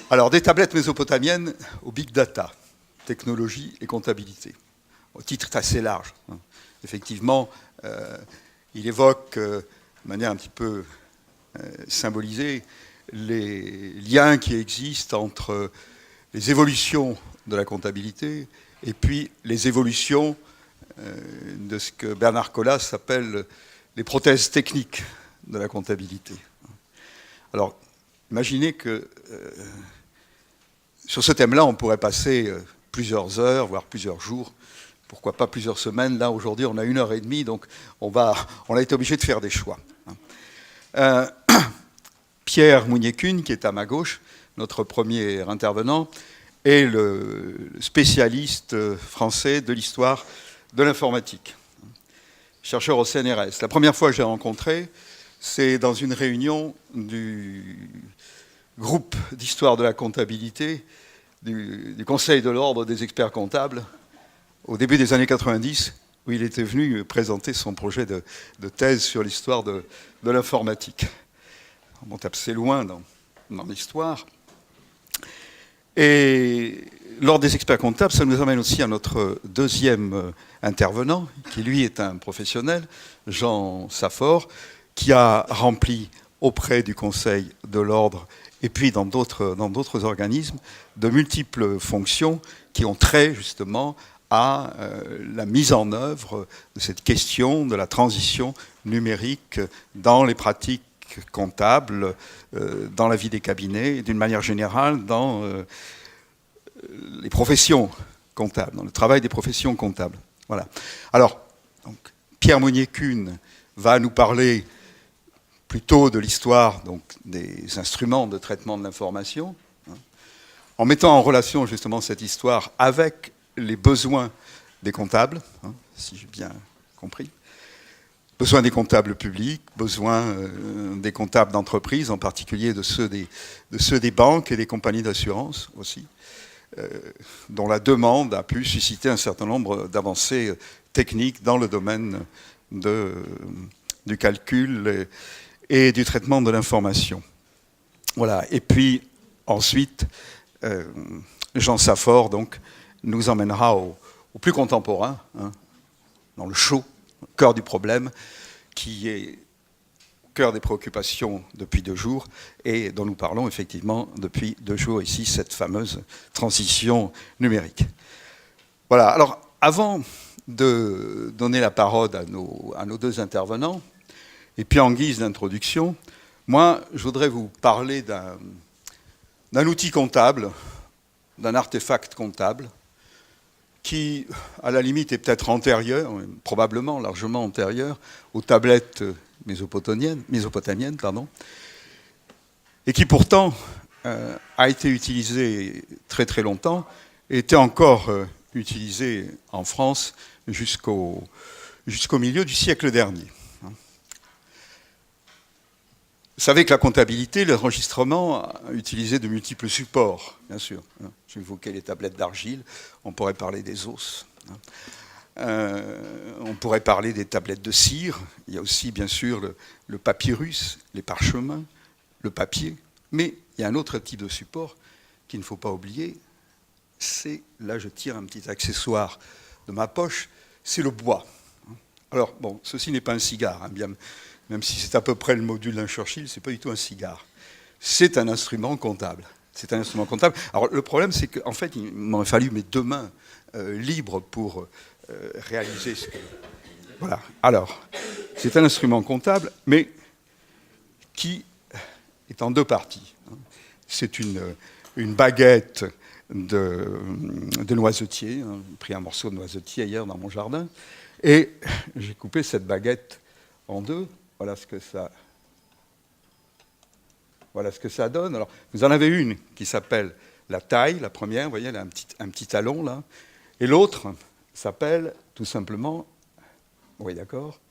Alors, des tablettes mésopotamiennes au big data, technologie et comptabilité. Au titre assez large. Effectivement, il évoque de manière un petit peu symbolisée les liens qui existent entre les évolutions de la comptabilité et puis les évolutions de ce que Bernard Collas appelle les prothèses techniques de la comptabilité. Alors, imaginez que sur ce thème-là, on pourrait passer plusieurs heures, voire plusieurs jours, pourquoi pas plusieurs semaines. Là, aujourd'hui, on a 1h30, donc on a été obligé de faire des choix. Pierre Mounier-Kuhn, qui est à ma gauche, notre premier intervenant, est le spécialiste français de l'histoire de l'informatique, chercheur au CNRS. La première fois que j'ai rencontré, c'est dans une réunion du groupe d'histoire de la comptabilité du Conseil de l'Ordre des experts comptables au début des années 90, où il était venu présenter son projet de thèse sur l'histoire de l'informatique. On monte assez loin dans l'histoire. Et l'Ordre des experts comptables, ça nous amène aussi à notre deuxième intervenant, qui lui est un professionnel, Jean Saffort, qui a rempli auprès du Conseil de l'Ordre et puis dans d'autres organismes, de multiples fonctions qui ont trait justement à la mise en œuvre de cette question de la transition numérique dans les pratiques comptables, dans la vie des cabinets, et d'une manière générale dans les professions comptables, dans le travail des professions comptables. Voilà. Alors, donc, Pierre Mounier-Kuhn va nous parler plutôt de l'histoire donc, des instruments de traitement de l'information, en mettant en relation justement cette histoire avec les besoins des comptables, si j'ai bien compris. Besoin des comptables publics, besoin des comptables d'entreprise, en particulier de ceux des banques et des compagnies d'assurance aussi, dont la demande a pu susciter un certain nombre d'avancées techniques dans le domaine du calcul et du traitement de l'information. Voilà. Et puis ensuite, Jean Saffort donc, nous emmènera au plus contemporain, dans le chaud, au cœur du problème, qui est au cœur des préoccupations depuis 2 jours et dont nous parlons effectivement depuis 2 jours ici, cette fameuse transition numérique. Voilà. Alors, avant de donner la parole à nos 2 intervenants, et puis en guise d'introduction, moi, je voudrais vous parler d'un outil comptable, d'un artefact comptable, qui, à la limite, est peut-être antérieur, probablement largement antérieur, aux tablettes mésopotamiennes, et qui pourtant a été utilisé très très longtemps, et était encore utilisé en France jusqu'au milieu du siècle dernier. Vous savez que la comptabilité, l'enregistrement a utilisé de multiples supports, bien sûr. J'ai évoqué les tablettes d'argile, on pourrait parler des os, on pourrait parler des tablettes de cire, il y a aussi bien sûr le papyrus, les parchemins, le papier, mais il y a un autre type de support qu'il ne faut pas oublier, c'est, là je tire un petit accessoire de ma poche, c'est le bois. Alors bon, ceci n'est pas un cigare, bien, même si c'est à peu près le module d'un Churchill, c'est pas du tout un cigare. C'est un instrument comptable. C'est un instrument comptable. Alors le problème, c'est qu'en fait, il m'aurait fallu mes 2 mains libres pour réaliser ce que... Voilà. Alors, c'est un instrument comptable, mais qui est en 2 parties. C'est une baguette de noisetier. J'ai pris un morceau de noisetier hier dans mon jardin, et j'ai coupé cette baguette en 2. Voilà ce que ça donne. Alors, vous en avez une qui s'appelle la taille, la première, vous voyez, elle a un petit talon là. Et l'autre s'appelle tout simplement, oui d'accord,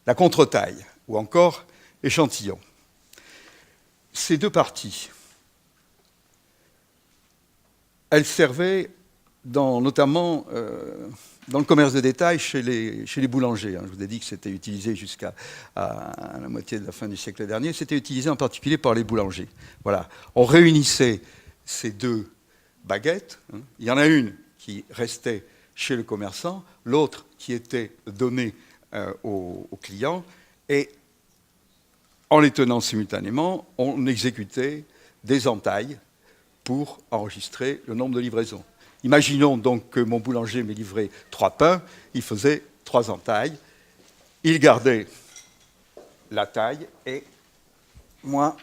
la contre-taille, ou encore échantillon. Ces 2 parties, elles servaient notamment dans le commerce de détail chez les boulangers. Je vous ai dit que c'était utilisé jusqu'à la moitié de la fin du siècle dernier. C'était utilisé en particulier par les boulangers. Voilà. On réunissait ces deux baguettes. Il y en a une qui restait chez le commerçant, l'autre qui était donnée au client. Et en les tenant simultanément, on exécutait des entailles pour enregistrer le nombre de livraisons. Imaginons donc que mon boulanger m'ait livré 3 pains, il faisait 3 entailles, il gardait la taille et moi,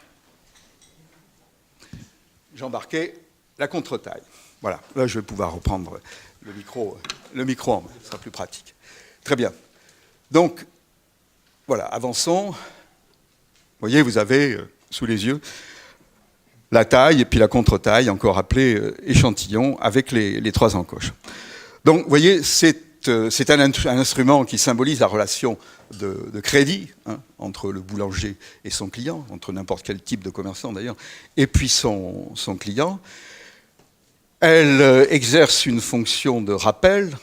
j'embarquais la contre-taille. Voilà, là je vais pouvoir reprendre le micro en main, ce sera plus pratique. Très bien. Donc, voilà, avançons. Vous voyez, vous avez sous les yeux la taille et puis la contre-taille, encore appelée échantillon, avec les 3 encoches. Donc, vous voyez, c'est un instrument qui symbolise la relation de crédit entre le boulanger et son client, entre n'importe quel type de commerçant d'ailleurs, et puis son client. Elle exerce une fonction de rappel.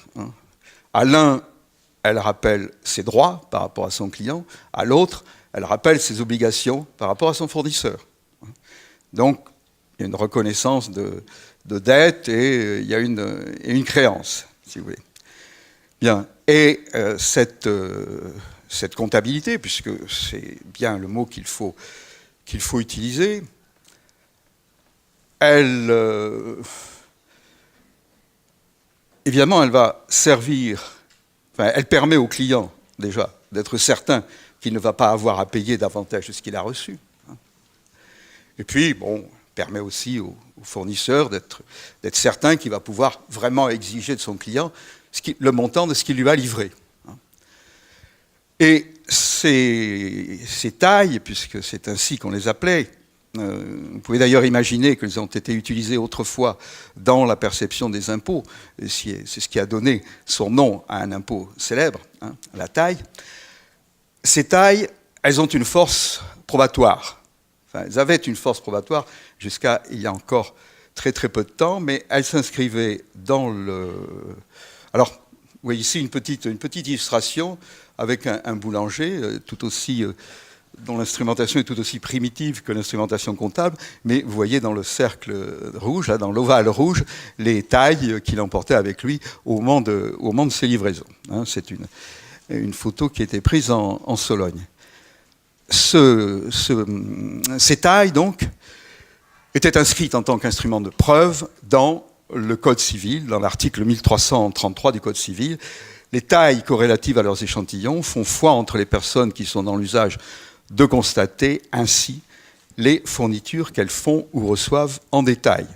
À l'un, elle rappelle ses droits par rapport à son client. À l'autre, elle rappelle ses obligations par rapport à son fournisseur. Donc, il y a une reconnaissance de dette et il y a une créance, si vous voulez. Bien. Et cette comptabilité, puisque c'est bien le mot qu'il faut utiliser, évidemment, elle va servir, enfin, elle permet au client, déjà, d'être certain qu'il ne va pas avoir à payer davantage de ce qu'il a reçu. Et puis, bon, permet aussi au fournisseur d'être certain qu'il va pouvoir vraiment exiger de son client le montant de ce qu'il lui a livré. Et ces tailles, puisque c'est ainsi qu'on les appelait, vous pouvez d'ailleurs imaginer qu'elles ont été utilisées autrefois dans la perception des impôts. C'est ce qui a donné son nom à un impôt célèbre, la taille. Ces tailles, elles ont une force probatoire. Enfin, elles avaient une force probatoire jusqu'à il y a encore très très peu de temps, mais elles s'inscrivaient dans le... Alors, vous voyez ici une petite illustration avec un boulanger tout aussi... dont l'instrumentation est tout aussi primitive que l'instrumentation comptable, mais vous voyez dans le cercle rouge, là, dans l'ovale rouge, les tailles qu'il emportait avec lui au moment de ses livraisons. C'est une photo qui a été prise en Sologne. Ces tailles, donc, étaient inscrites en tant qu'instrument de preuve dans le Code civil, dans l'article 1333 du Code civil. Les tailles corrélatives à leurs échantillons font foi entre les personnes qui sont dans l'usage de constater ainsi les fournitures qu'elles font ou reçoivent en détail.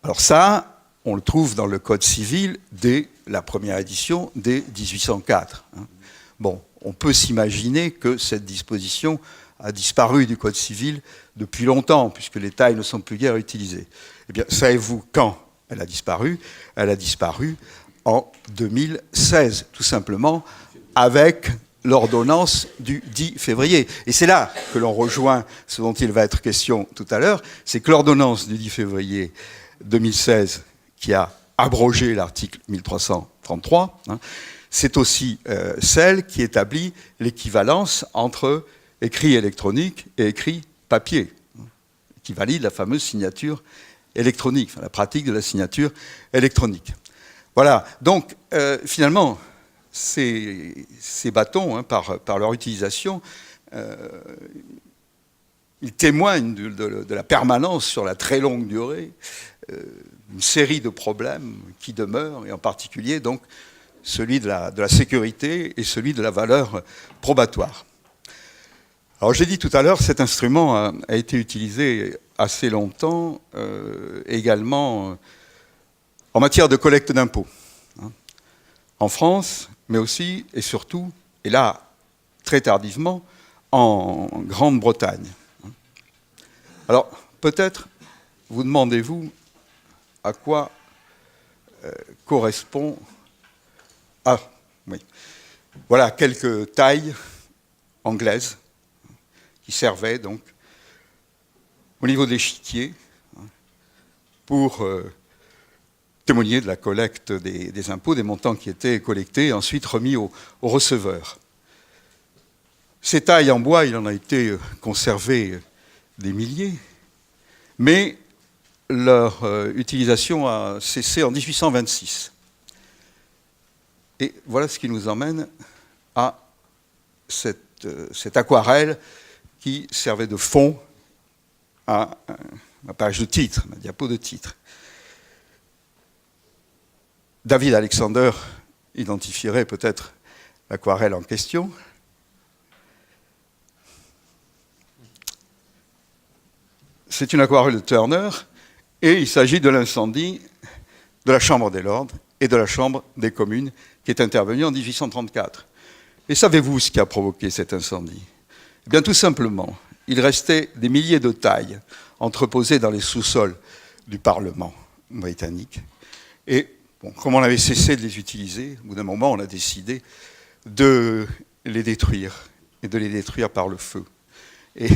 Alors ça, on le trouve dans le Code civil dès la première édition, dès 1804. Bon, on peut s'imaginer que cette disposition a disparu du Code civil depuis longtemps, puisque les tailles ne sont plus guère utilisées. Eh bien, savez-vous quand elle a disparu? Elle a disparu en 2016, tout simplement, avec l'ordonnance du 10 février. Et c'est là que l'on rejoint ce dont il va être question tout à l'heure, c'est que l'ordonnance du 10 février 2016, qui a abrogé l'article 1333, c'est aussi celle qui établit l'équivalence entre écrit électronique et écrit papier, qui valide la fameuse signature électronique, enfin, la pratique de la signature électronique. Voilà, donc finalement, ces bâtons, par leur utilisation, ils témoignent de la permanence sur la très longue durée, une série de problèmes qui demeurent, et en particulier donc celui de la sécurité et celui de la valeur probatoire. Alors j'ai dit tout à l'heure, cet instrument a été utilisé assez longtemps, également en matière de collecte d'impôts, en France, mais aussi et surtout, et là très tardivement, en Grande-Bretagne. Alors peut-être vous demandez-vous à quoi correspond... Ah, oui. Voilà quelques tailles anglaises qui servaient donc au niveau de l'échiquier pour témoigner de la collecte des impôts, des montants qui étaient collectés et ensuite remis aux receveurs. Ces tailles en bois, il en a été conservé des milliers, mais leur utilisation a cessé en 1826. Et voilà ce qui nous emmène à cette aquarelle qui servait de fond à ma page de titre, ma diapo de titre. David Alexander identifierait peut-être l'aquarelle en question. C'est une aquarelle de Turner, et il s'agit de l'incendie de la Chambre des Lords et de la Chambre des communes qui est intervenue en 1834. Et savez-vous ce qui a provoqué cet incendie? Eh bien, tout simplement, il restait des milliers de tailles entreposées dans les sous-sols du Parlement britannique. Et bon, comme on avait cessé de les utiliser, au bout d'un moment, on a décidé de les détruire, et de les détruire par le feu. Et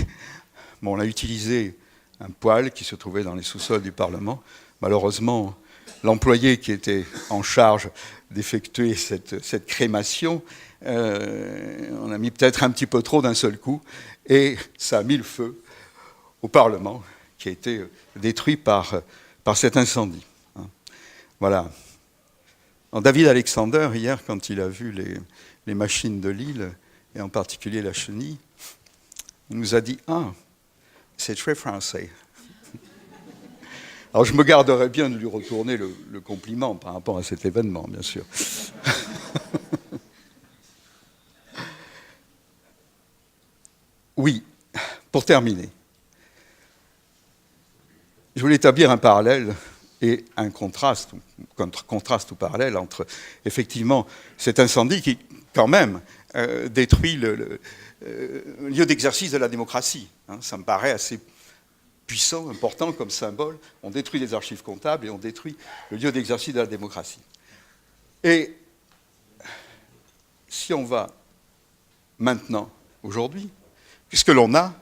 bon, on a utilisé un poêle qui se trouvait dans les sous-sols du Parlement. Malheureusement, l'employé qui était en charge d'effectuer cette crémation, on a mis peut-être un petit peu trop d'un seul coup, et ça a mis le feu au Parlement, qui a été détruit par cet incendie. Voilà. David Alexander, hier, quand il a vu les machines de Lille, et en particulier la chenille, il nous a dit « Ah, c'est très français ». Alors je me garderais bien de lui retourner le compliment par rapport à cet événement, bien sûr. Oui, pour terminer, je voulais établir un parallèle et un contraste ou parallèle entre, effectivement, cet incendie qui, quand même, détruit le lieu d'exercice de la démocratie. Ça me paraît assez puissant, important comme symbole. On détruit les archives comptables et on détruit le lieu d'exercice de la démocratie. Et si on va maintenant, aujourd'hui, puisque l'on a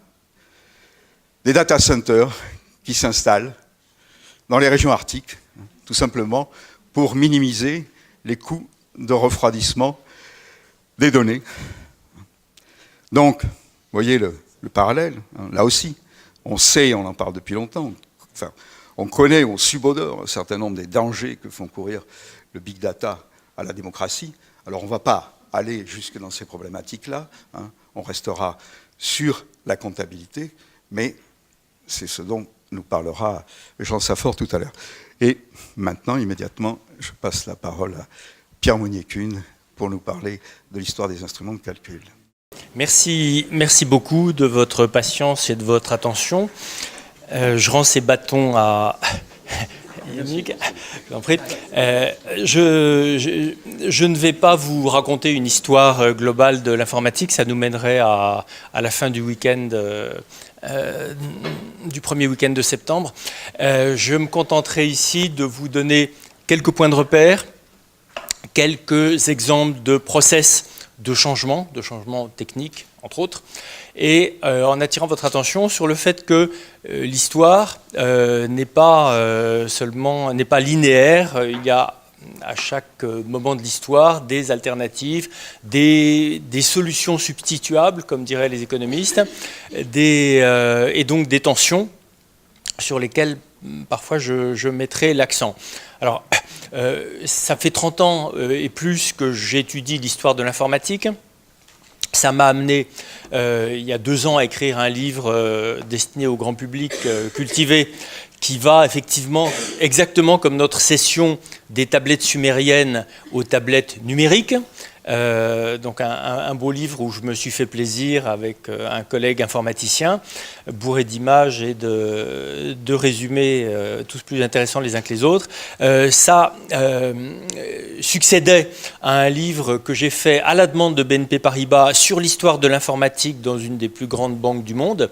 des data centers qui s'installent dans les régions arctiques, tout simplement pour minimiser les coûts de refroidissement des données. Donc, vous voyez le parallèle, là aussi, on sait, on en parle depuis longtemps, enfin, on connaît, on subodore un certain nombre des dangers que font courir le big data à la démocratie. Alors on ne va pas aller jusque dans ces problématiques-là, on restera sur la comptabilité, mais c'est ce dont nous parlera Jean Saffort tout à l'heure. Et maintenant, immédiatement, je passe la parole à Pierre Mounier-Kuhn pour nous parler de l'histoire des instruments de calcul. Merci beaucoup de votre patience et de votre attention. Je rends ces bâtons à Yannick. Je ne vais pas vous raconter une histoire globale de l'informatique, ça nous mènerait à la fin du week-end, du premier week-end de septembre. Je me contenterai ici de vous donner quelques points de repère, quelques exemples de process de changement techniques, entre autres, et en attirant votre attention sur le fait que l'histoire n'est pas linéaire. Il y a à chaque moment de l'histoire des alternatives, des solutions substituables, comme diraient les économistes, et donc des tensions sur lesquelles parfois je mettrai l'accent. Alors, ça fait 30 ans et plus que j'étudie l'histoire de l'informatique. Ça m'a amené, il y a 2 ans, à écrire un livre destiné au grand public cultivé, qui va effectivement, exactement comme notre session des tablettes sumériennes aux tablettes numériques. Donc un beau livre où je me suis fait plaisir avec un collègue informaticien, bourré d'images et de résumés tous plus intéressants les uns que les autres. Ça succédait à un livre que j'ai fait à la demande de BNP Paribas sur l'histoire de l'informatique dans une des plus grandes banques du monde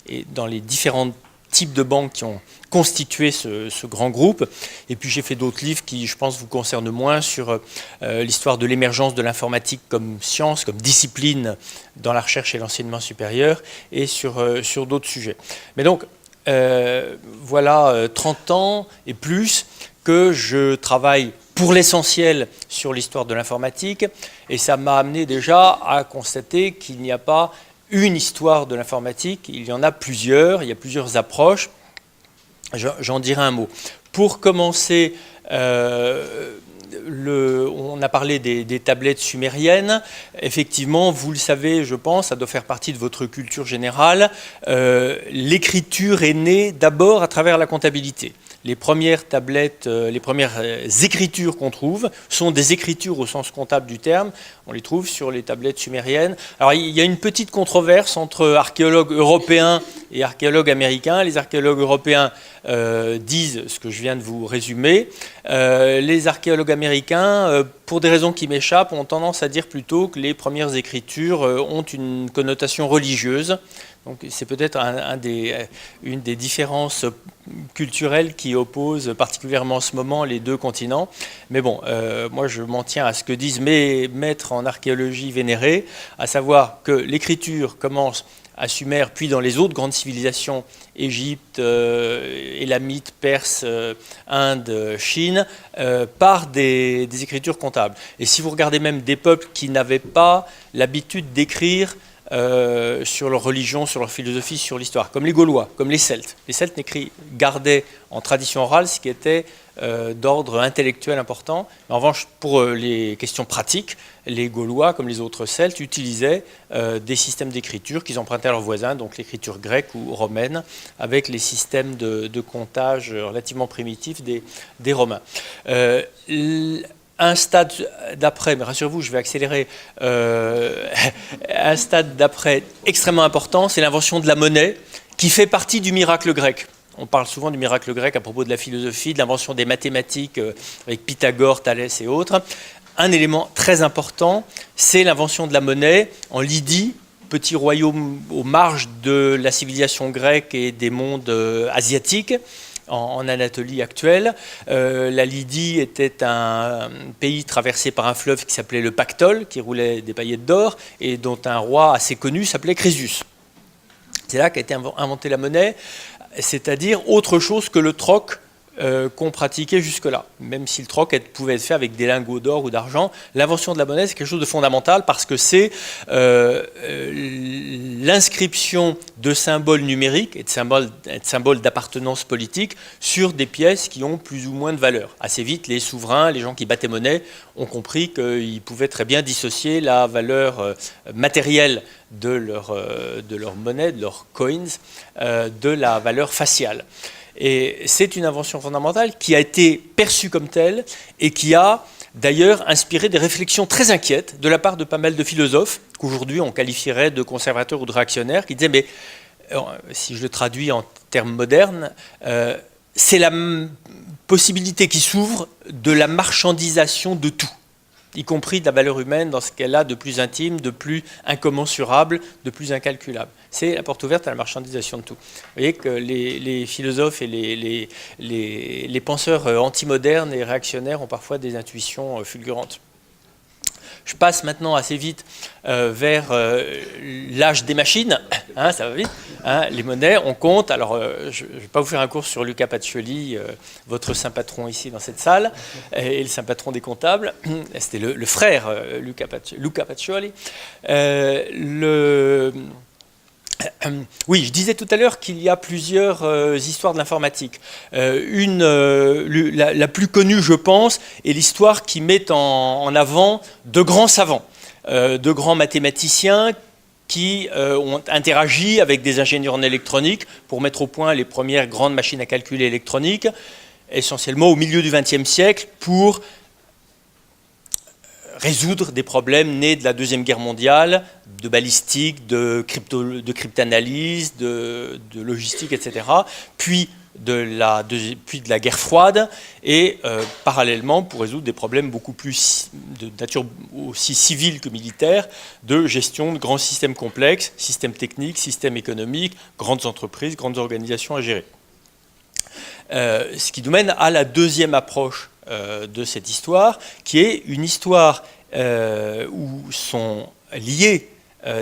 et dans les différents types de banques qui ont constitué ce grand groupe. Et puis j'ai fait d'autres livres qui, je pense, vous concernent moins sur l'histoire de l'émergence de l'informatique comme science, comme discipline dans la recherche et l'enseignement supérieur, et sur d'autres sujets. Mais donc, voilà 30 ans et plus que je travaille pour l'essentiel sur l'histoire de l'informatique, et ça m'a amené déjà à constater qu'il n'y a pas une histoire de l'informatique, il y en a plusieurs, il y a plusieurs approches. J'en dirai un mot. Pour commencer, on a parlé des tablettes sumériennes. Effectivement, vous le savez, je pense, ça doit faire partie de votre culture générale. L'écriture est née d'abord à travers la comptabilité. Les premières tablettes, les premières écritures qu'on trouve sont des écritures au sens comptable du terme. On les trouve sur les tablettes sumériennes. Alors, il y a une petite controverse entre archéologues européens et archéologues américains. Les archéologues européens disent ce que je viens de vous résumer. Les archéologues américains, pour des raisons qui m'échappent, ont tendance à dire plutôt que les premières écritures ont une connotation religieuse. Donc c'est peut-être une des différences culturelles qui opposent particulièrement en ce moment les deux continents. Mais bon, moi je m'en tiens à ce que disent mes maîtres en archéologie vénérés, à savoir que l'écriture commence à Sumer, puis dans les autres grandes civilisations, Égypte, Élamite, Perse, Inde, Chine, par des écritures comptables. Et si vous regardez même des peuples qui n'avaient pas l'habitude d'écrire sur leur religion, sur leur philosophie, sur l'histoire, comme les Gaulois, comme les Celtes. Les Celtes gardaient en tradition orale ce qui était d'ordre intellectuel important. En revanche, pour les questions pratiques, les Gaulois, comme les autres Celtes, utilisaient des systèmes d'écriture qu'ils empruntaient à leurs voisins, donc l'écriture grecque ou romaine, avec les systèmes de comptage relativement primitifs des Romains. Un stade d'après, mais rassurez-vous, je vais accélérer, un stade d'après extrêmement important, c'est l'invention de la monnaie, qui fait partie du miracle grec. On parle souvent du miracle grec à propos de la philosophie, de l'invention des mathématiques avec Pythagore, Thalès et autres. Un élément très important, c'est l'invention de la monnaie en Lydie, petit royaume aux marges de la civilisation grecque et des mondes asiatiques, en Anatolie actuelle. La Lydie était un pays traversé par un fleuve qui s'appelait le Pactole, qui roulait des paillettes d'or, et dont un roi assez connu s'appelait Crésus. C'est là qu'a été inventée la monnaie, c'est-à-dire autre chose que le troc qu'on pratiquait jusque-là. Même si le troc pouvait être fait avec des lingots d'or ou d'argent, l'invention de la monnaie, c'est quelque chose de fondamental parce que c'est l'inscription de symboles numériques et de symboles d'appartenance politique sur des pièces qui ont plus ou moins de valeur. Assez vite, les souverains, les gens qui battaient monnaie, ont compris qu'ils pouvaient très bien dissocier la valeur matérielle de leur monnaie, de leurs coins, de la valeur faciale. Et c'est une invention fondamentale qui a été perçue comme telle et qui a d'ailleurs inspiré des réflexions très inquiètes de la part de pas mal de philosophes qu'aujourd'hui on qualifierait de conservateurs ou de réactionnaires, qui disaient mais si je le traduis en termes modernes, c'est la possibilité qui s'ouvre de la marchandisation de tout, y compris de la valeur humaine dans ce qu'elle a de plus intime, de plus incommensurable, de plus incalculable. C'est la porte ouverte à la marchandisation de tout. Vous voyez que les philosophes et les penseurs antimodernes et réactionnaires ont parfois des intuitions fulgurantes. Je passe maintenant assez vite vers l'âge des machines, hein, ça va vite, hein, les monnaies, on compte. Alors, je ne vais pas vous faire un cours sur Luca Pacioli, votre saint patron ici dans cette salle, et le saint patron des comptables. C'était le frère Luca Pacioli. Oui, je disais tout à l'heure qu'il y a plusieurs histoires de l'informatique. La plus connue, je pense, est l'histoire qui met en avant de grands savants, de grands mathématiciens qui ont interagi avec des ingénieurs en électronique pour mettre au point les premières grandes machines à calculer électroniques, essentiellement au milieu du XXe siècle, pour résoudre des problèmes nés de la Deuxième Guerre mondiale, de balistique, de cryptanalyse, de logistique, etc., puis de la guerre froide, et parallèlement pour résoudre des problèmes beaucoup plus de nature aussi civile que militaire, de gestion de grands systèmes complexes, systèmes techniques, systèmes économiques, grandes entreprises, grandes organisations à gérer. Ce qui nous mène à la deuxième approche de cette histoire, qui est une histoire où sont liés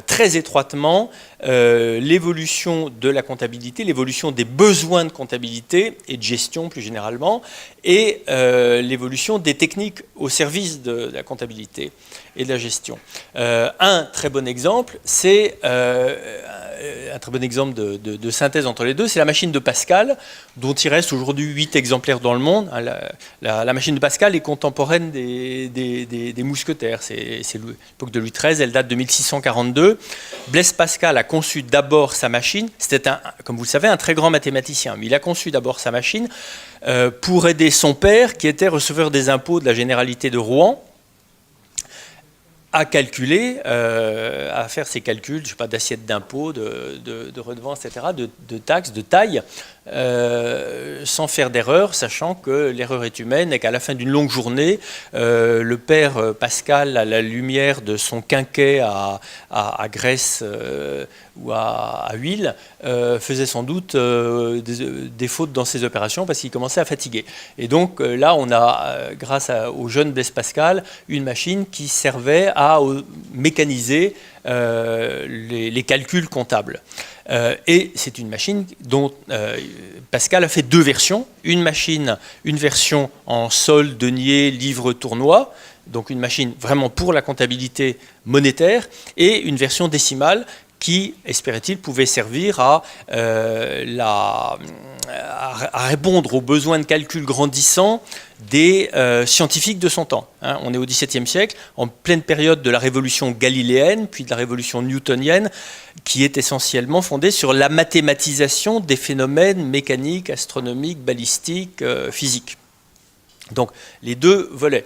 très étroitement l'évolution de la comptabilité, l'évolution des besoins de comptabilité et de gestion plus généralement, et l'évolution des techniques au service de la comptabilité et de la gestion. Un très bon exemple, c'est un très bon exemple de synthèse entre les deux, c'est la machine de Pascal, dont il reste aujourd'hui 8 exemplaires dans le monde. La machine de Pascal est contemporaine des mousquetaires, c'est l'époque de Louis XIII, elle date de 1642. Blaise Pascal a conçu d'abord sa machine, c'était, comme vous le savez, un très grand mathématicien, mais il a conçu d'abord sa machine pour aider son père, qui était receveur des impôts de la Généralité de Rouen, à calculer, à faire ses calculs, je sais pas, d'assiettes d'impôts, de redevances, etc., de taxes, de taille, sans faire d'erreur, sachant que l'erreur est humaine et qu'à la fin d'une longue journée, le père Pascal, à la lumière de son quinquet à graisse ou à huile, faisait sans doute des fautes dans ses opérations parce qu'il commençait à fatiguer. Et donc là, on a, grâce au jeune Blaise Pascal, une machine qui servait à mécaniser les calculs comptables. Et c'est une machine dont Pascal a fait 2 versions. Une version en sol, denier, livre, tournoi, donc une machine vraiment pour la comptabilité monétaire, et une version décimale qui, espérait-il, pouvait servir à répondre aux besoins de calcul grandissants des scientifiques de son temps. On est au XVIIe siècle, en pleine période de la révolution galiléenne, puis de la révolution newtonienne, qui est essentiellement fondée sur la mathématisation des phénomènes mécaniques, astronomiques, balistiques, physiques. Donc, les 2 volets.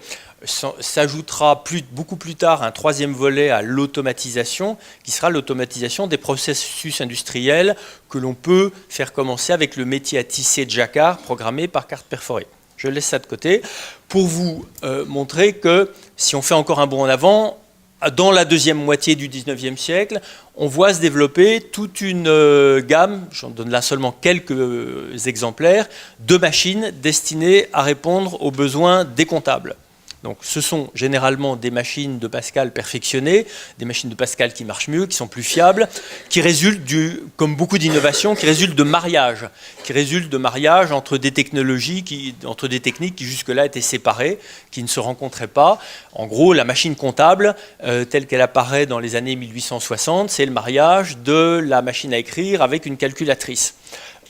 S'ajoutera beaucoup plus tard un 3e volet à l'automatisation, qui sera l'automatisation des processus industriels que l'on peut faire commencer avec le métier à tisser de jacquard programmé par carte perforée. Je laisse ça de côté pour vous montrer que si on fait encore un bond en avant, dans la deuxième moitié du XIXe siècle, on voit se développer toute une gamme, j'en donne là seulement quelques exemplaires, de machines destinées à répondre aux besoins des comptables. Donc, ce sont généralement des machines de Pascal perfectionnées, des machines de Pascal qui marchent mieux, qui sont plus fiables, qui résultent, comme beaucoup d'innovations, qui résultent de mariage entre des technologies, entre des techniques qui jusque-là étaient séparées, qui ne se rencontraient pas. En gros, la machine comptable, telle qu'elle apparaît dans les années 1860, c'est le mariage de la machine à écrire avec une calculatrice.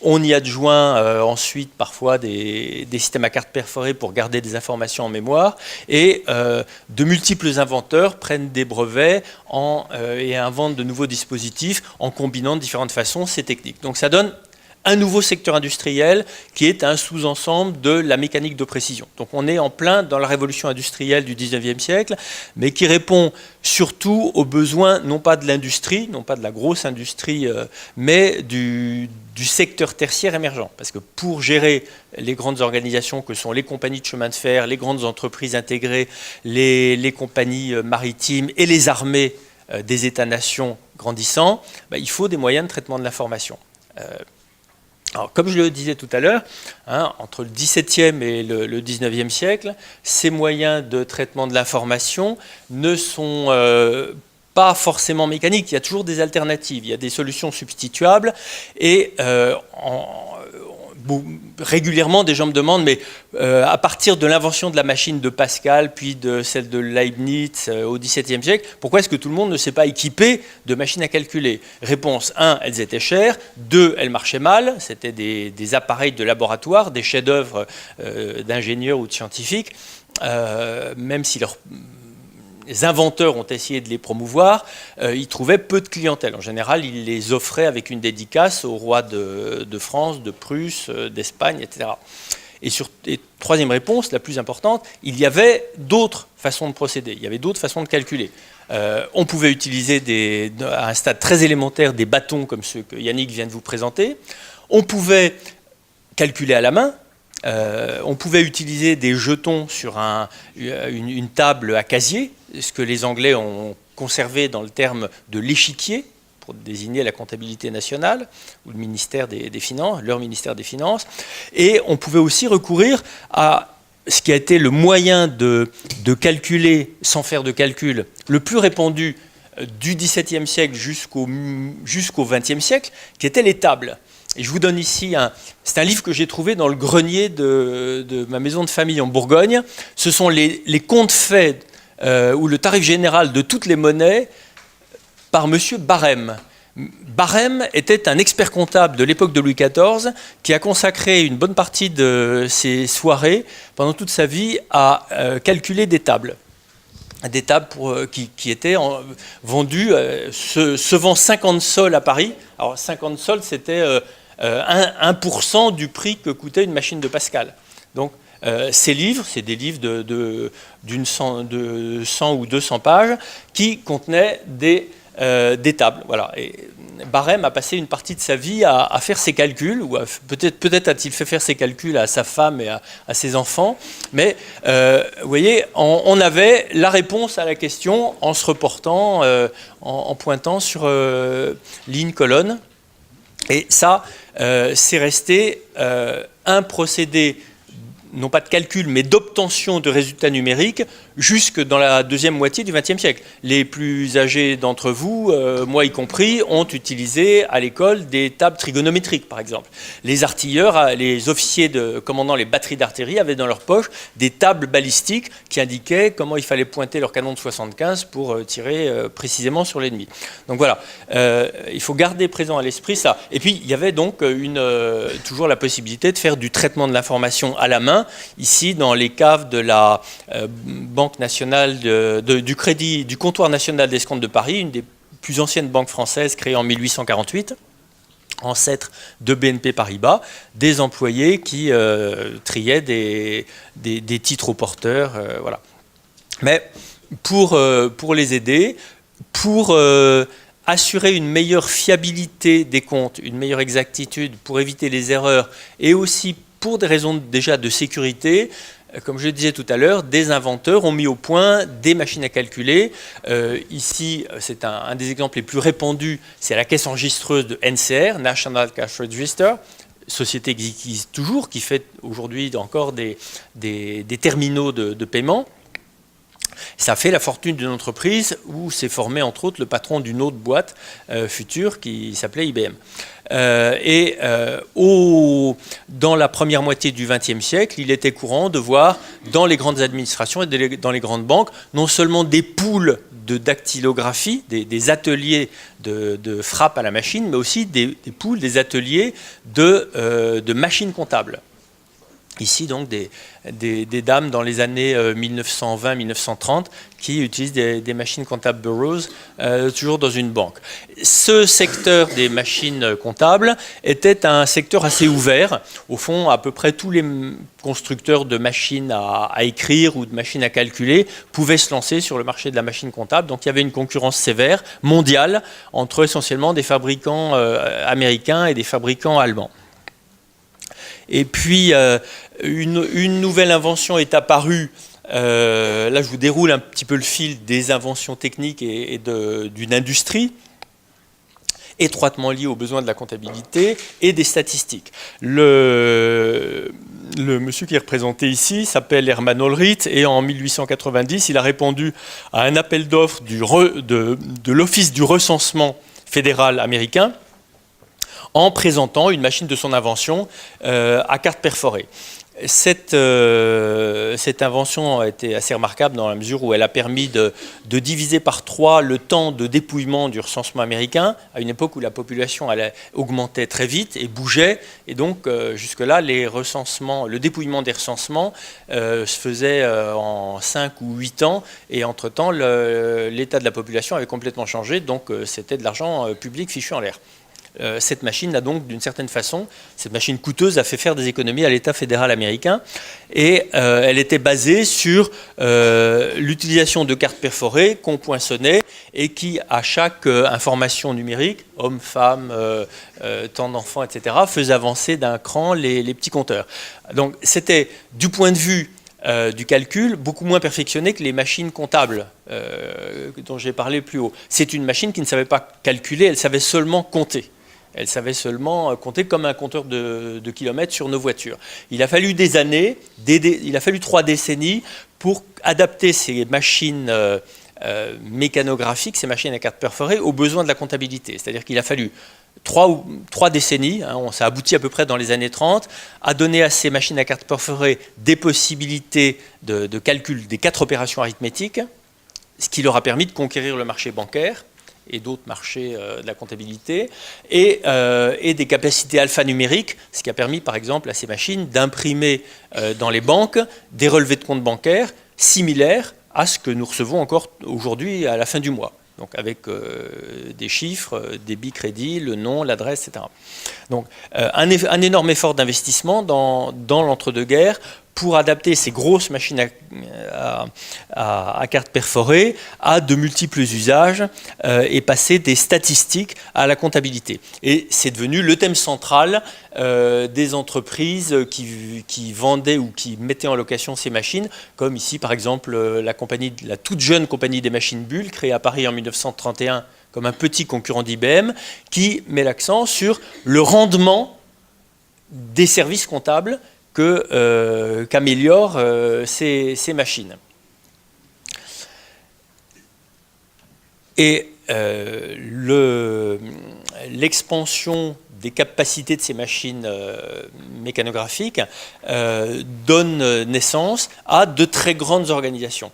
On y adjoint ensuite parfois des systèmes à carte perforée pour garder des informations en mémoire, et de multiples inventeurs prennent des brevets et inventent de nouveaux dispositifs en combinant de différentes façons ces techniques. Donc ça donne un nouveau secteur industriel qui est un sous-ensemble de la mécanique de précision. Donc on est en plein dans la révolution industrielle du XIXe siècle, mais qui répond surtout aux besoins non pas de l'industrie, non pas de la grosse industrie, mais du secteur tertiaire émergent. Parce que pour gérer les grandes organisations que sont les compagnies de chemin de fer, les grandes entreprises intégrées, les compagnies maritimes et les armées des États-nations grandissants, il faut des moyens de traitement de l'information. Alors, comme je le disais tout à l'heure, entre le XVIIe et le XIXe siècle, ces moyens de traitement de l'information ne sont pas forcément mécaniques. Il y a toujours des alternatives, il y a des solutions substituables. Et régulièrement, des gens me demandent, mais à partir de l'invention de la machine de Pascal, puis de celle de Leibniz au XVIIe siècle, pourquoi est-ce que tout le monde ne s'est pas équipé de machines à calculer? Réponse 1, elles étaient chères. 2, elles marchaient mal. C'était des appareils de laboratoire, des chefs-d'œuvre d'ingénieurs ou de scientifiques, même si les inventeurs ont essayé de les promouvoir, ils trouvaient peu de clientèle. En général, ils les offraient avec une dédicace aux rois de France, de Prusse, d'Espagne, etc. Et troisième réponse, la plus importante, il y avait d'autres façons de procéder, il y avait d'autres façons de calculer. On pouvait utiliser à un stade très élémentaire des bâtons comme ceux que Yannick vient de vous présenter. On pouvait calculer à la main. On pouvait utiliser des jetons sur une table à casier, ce que les Anglais ont conservé dans le terme de l'échiquier, pour désigner la comptabilité nationale, ou le ministère des Finances, leur ministère des Finances. Et on pouvait aussi recourir à ce qui a été le moyen de calculer sans faire de calcul le plus répandu du XVIIe siècle jusqu'au XXe siècle, qui étaient les tables. Et je vous donne ici c'est un livre que j'ai trouvé dans le grenier de ma maison de famille en Bourgogne. Ce sont les comptes faits ou le tarif général de toutes les monnaies par M. Barème. Barème était un expert comptable de l'époque de Louis XIV qui a consacré une bonne partie de ses soirées pendant toute sa vie à calculer des tables. Des tables qui étaient vendues, se vend 50 sols à Paris. Alors 50 sols, c'était 1% du prix que coûtait une machine de Pascal. Donc ces livres, c'est des livres de 100 ou 200 pages qui contenaient des tables. Voilà. Et Barème a passé une partie de sa vie à faire ses calculs, ou peut-être a-t-il fait faire ses calculs à sa femme et à ses enfants, mais vous voyez, on avait la réponse à la question en se reportant, en pointant sur ligne, colonne, et ça, c'est resté un procédé non pas de calcul, mais d'obtention de résultats numériques jusque dans la deuxième moitié du XXe siècle. Les plus âgés d'entre vous, moi y compris, ont utilisé à l'école des tables trigonométriques, par exemple. Les artilleurs, les officiers commandant les batteries d'artillerie avaient dans leur poche des tables balistiques qui indiquaient comment il fallait pointer leur canon de 75 pour tirer précisément sur l'ennemi. Donc voilà, il faut garder présent à l'esprit ça. Et puis, il y avait donc toujours la possibilité de faire du traitement de l'information à la main, ici dans les caves de la Banque nationale du comptoir national d'escompte de Paris, une des plus anciennes banques françaises créée en 1848, ancêtre de BNP Paribas, des employés qui triaient des titres aux porteurs. Voilà. Mais pour les aider, pour assurer une meilleure fiabilité des comptes, une meilleure exactitude, pour éviter les erreurs, et aussi pour des raisons déjà de sécurité, comme je le disais tout à l'heure, des inventeurs ont mis au point des machines à calculer. Ici, c'est un des exemples les plus répandus, c'est la caisse enregistreuse de NCR, National Cash Register, société qui existe toujours, qui fait aujourd'hui encore des terminaux de paiement. Ça fait la fortune d'une entreprise où s'est formé entre autres le patron d'une autre boîte future qui s'appelait IBM. Dans la première moitié du XXe siècle, il était courant de voir dans les grandes administrations et dans les grandes banques non seulement des poules de dactylographie, des ateliers de frappe à la machine, mais aussi des poules, des ateliers de machines comptables. Ici, donc, des dames dans les années 1920-1930 qui utilisent des machines comptables Burroughs, toujours dans une banque. Ce secteur des machines comptables était un secteur assez ouvert. Au fond, à peu près tous les constructeurs de machines à écrire ou de machines à calculer pouvaient se lancer sur le marché de la machine comptable. Donc, il y avait une concurrence sévère, mondiale, entre essentiellement des fabricants américains et des fabricants allemands. Et puis, une nouvelle invention est apparue. Là, je vous déroule un petit peu le fil des inventions techniques et d'une industrie étroitement liée aux besoins de la comptabilité et des statistiques. Le monsieur qui est représenté ici s'appelle Hermann Ohlrich et en 1890, il a répondu à un appel d'offres de l'Office du recensement fédéral américain en présentant une machine de son invention à carte perforée. Cette invention a été assez remarquable dans la mesure où elle a permis de diviser par 3 le temps de dépouillement du recensement américain, à une époque où la population augmentait très vite et bougeait, et donc jusque-là, le dépouillement des recensements se faisait en 5 ou 8 ans, et entre-temps, l'état de la population avait complètement changé, donc c'était de l'argent public fichu en l'air. Cette machine a donc, d'une certaine façon, cette machine coûteuse a fait faire des économies à l'État fédéral américain et elle était basée sur l'utilisation de cartes perforées qu'on poinçonnait et qui, à chaque information numérique, homme, femme, temps d'enfants, etc., faisait avancer d'un cran les petits compteurs. Donc c'était, du point de vue du calcul, beaucoup moins perfectionné que les machines comptables dont j'ai parlé plus haut. C'est une machine qui ne savait pas calculer, elle savait seulement compter. Elle savait seulement compter comme un compteur de kilomètres sur nos voitures. Il a fallu des années, il a fallu 3 décennies pour adapter ces machines mécanographiques, ces machines à carte perforée, aux besoins de la comptabilité. C'est-à-dire qu'il a fallu trois décennies, ça aboutit à peu près dans les années 30, à donner à ces machines à carte perforée des possibilités de calcul des 4 opérations arithmétiques, ce qui leur a permis de conquérir le marché bancaire et d'autres marchés de la comptabilité, et des capacités alphanumériques, ce qui a permis par exemple à ces machines d'imprimer dans les banques des relevés de compte bancaires similaires à ce que nous recevons encore aujourd'hui à la fin du mois. Donc avec des chiffres, débit, crédit, le nom, l'adresse, etc. Donc un énorme effort d'investissement dans l'entre-deux-guerres pour adapter ces grosses machines à carte perforée à de multiples usages et passer des statistiques à la comptabilité. Et c'est devenu le thème central des entreprises qui vendaient ou qui mettaient en location ces machines, comme ici par exemple la toute jeune compagnie des machines Bull, créée à Paris en 1931 comme un petit concurrent d'IBM, qui met l'accent sur le rendement des services comptables qu'améliorent ces machines. Et l'expansion des capacités de ces machines mécanographiques donne naissance à de très grandes organisations.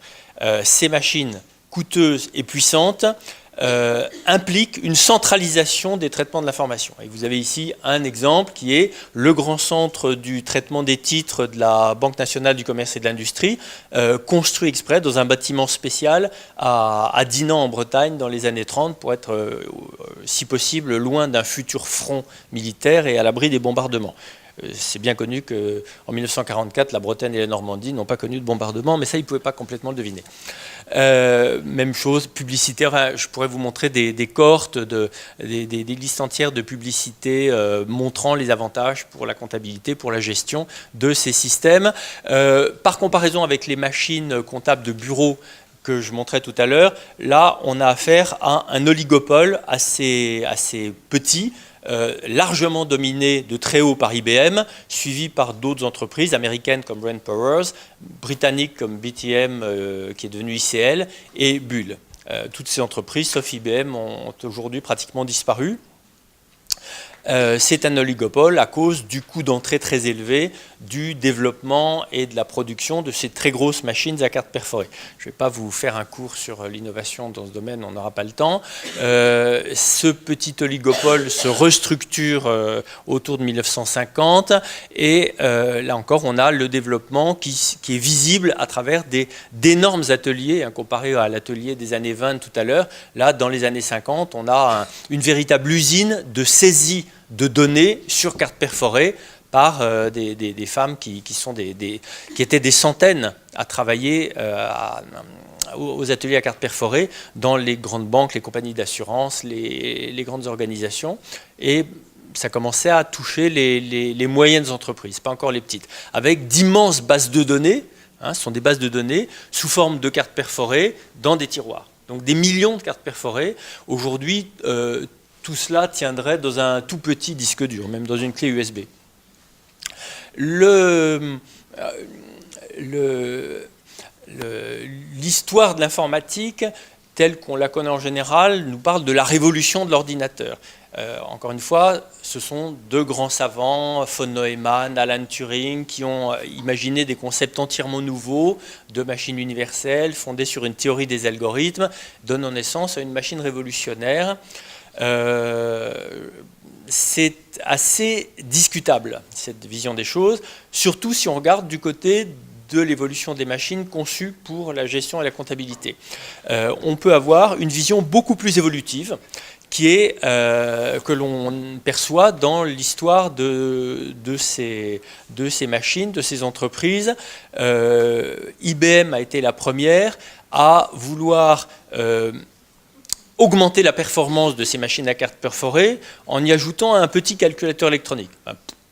Ces machines coûteuses et puissantes implique une centralisation des traitements de l'information. Et vous avez ici un exemple qui est le grand centre du traitement des titres de la Banque nationale du commerce et de l'industrie, construit exprès dans un bâtiment spécial à Dinan en Bretagne dans les années 30 pour être, si possible, loin d'un futur front militaire et à l'abri des bombardements. C'est bien connu qu'en 1944, la Bretagne et la Normandie n'ont pas connu de bombardement, mais ça, ils ne pouvaient pas complètement le deviner. Même chose, publicitaire, je pourrais vous montrer des cohortes, des listes entières de publicités montrant les avantages pour la comptabilité, pour la gestion de ces systèmes. Par comparaison avec les machines comptables de bureau que je montrais tout à l'heure, là, on a affaire à un oligopole assez petit, largement dominé de très haut par IBM, suivi par d'autres entreprises américaines comme Rand Powers, britanniques comme BTM, qui est devenu ICL, et Bull. Toutes ces entreprises, sauf IBM, ont aujourd'hui pratiquement disparu. C'est un oligopole à cause du coût d'entrée très élevé du développement et de la production de ces très grosses machines à carte perforée. Je ne vais pas vous faire un cours sur l'innovation dans ce domaine, on n'aura pas le temps. Ce petit oligopole se restructure autour de 1950 et là encore on a le développement qui est visible à travers d'énormes ateliers, comparé à l'atelier des années 20 tout à l'heure. Là, dans les années 50, on a une véritable usine de saisie de données sur carte perforée par des femmes qui étaient des centaines à travailler aux ateliers à carte perforée dans les grandes banques, les compagnies d'assurance, les grandes organisations. Et ça commençait à toucher les moyennes entreprises, pas encore les petites, avec d'immenses bases de données. Ce sont des bases de données sous forme de cartes perforées dans des tiroirs. Donc des millions de cartes perforées. Aujourd'hui, tout cela tiendrait dans un tout petit disque dur, même dans une clé USB. L'histoire de l'informatique, telle qu'on la connaît en général, nous parle de la révolution de l'ordinateur. Encore une fois, ce sont deux grands savants, von Neumann, Alan Turing, qui ont imaginé des concepts entièrement nouveaux de machines universelles, fondées sur une théorie des algorithmes, donnant naissance à une machine révolutionnaire. C'est assez discutable, cette vision des choses, surtout si on regarde du côté de l'évolution des machines conçues pour la gestion et la comptabilité. On peut avoir une vision beaucoup plus évolutive qui est, que l'on perçoit dans l'histoire de ces machines, de ces entreprises. IBM a été la première à vouloir augmenter la performance de ces machines à carte perforée en y ajoutant un petit calculateur électronique.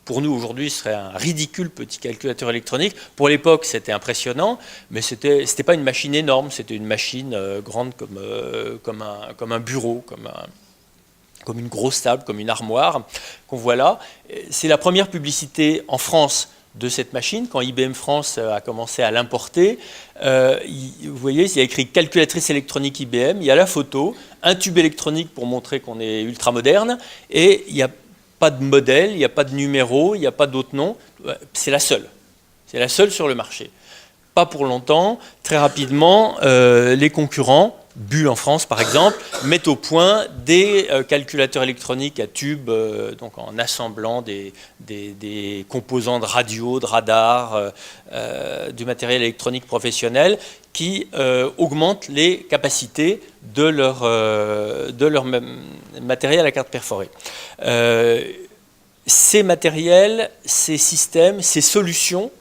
Pour nous, aujourd'hui, ce serait un ridicule petit calculateur électronique. Pour l'époque, c'était impressionnant, mais ce n'était pas une machine énorme, c'était une machine grande comme un bureau, comme une grosse table, comme une armoire qu'on voit là. C'est la première publicité en France de cette machine. Quand IBM France a commencé à l'importer, vous voyez, il y a écrit calculatrice électronique IBM, il y a la photo, un tube électronique pour montrer qu'on est ultra moderne, et il n'y a pas de modèle, il n'y a pas de numéro, il n'y a pas d'autre nom. C'est la seule. C'est la seule sur le marché. Pas pour longtemps. Très rapidement, les concurrents, Bull en France par exemple, mettent au point des calculateurs électroniques à tube, donc en assemblant des composants de radio, de radar, du matériel électronique professionnel qui augmentent les capacités de leur matériel à carte perforée. Ces matériels, ces systèmes, ces solutions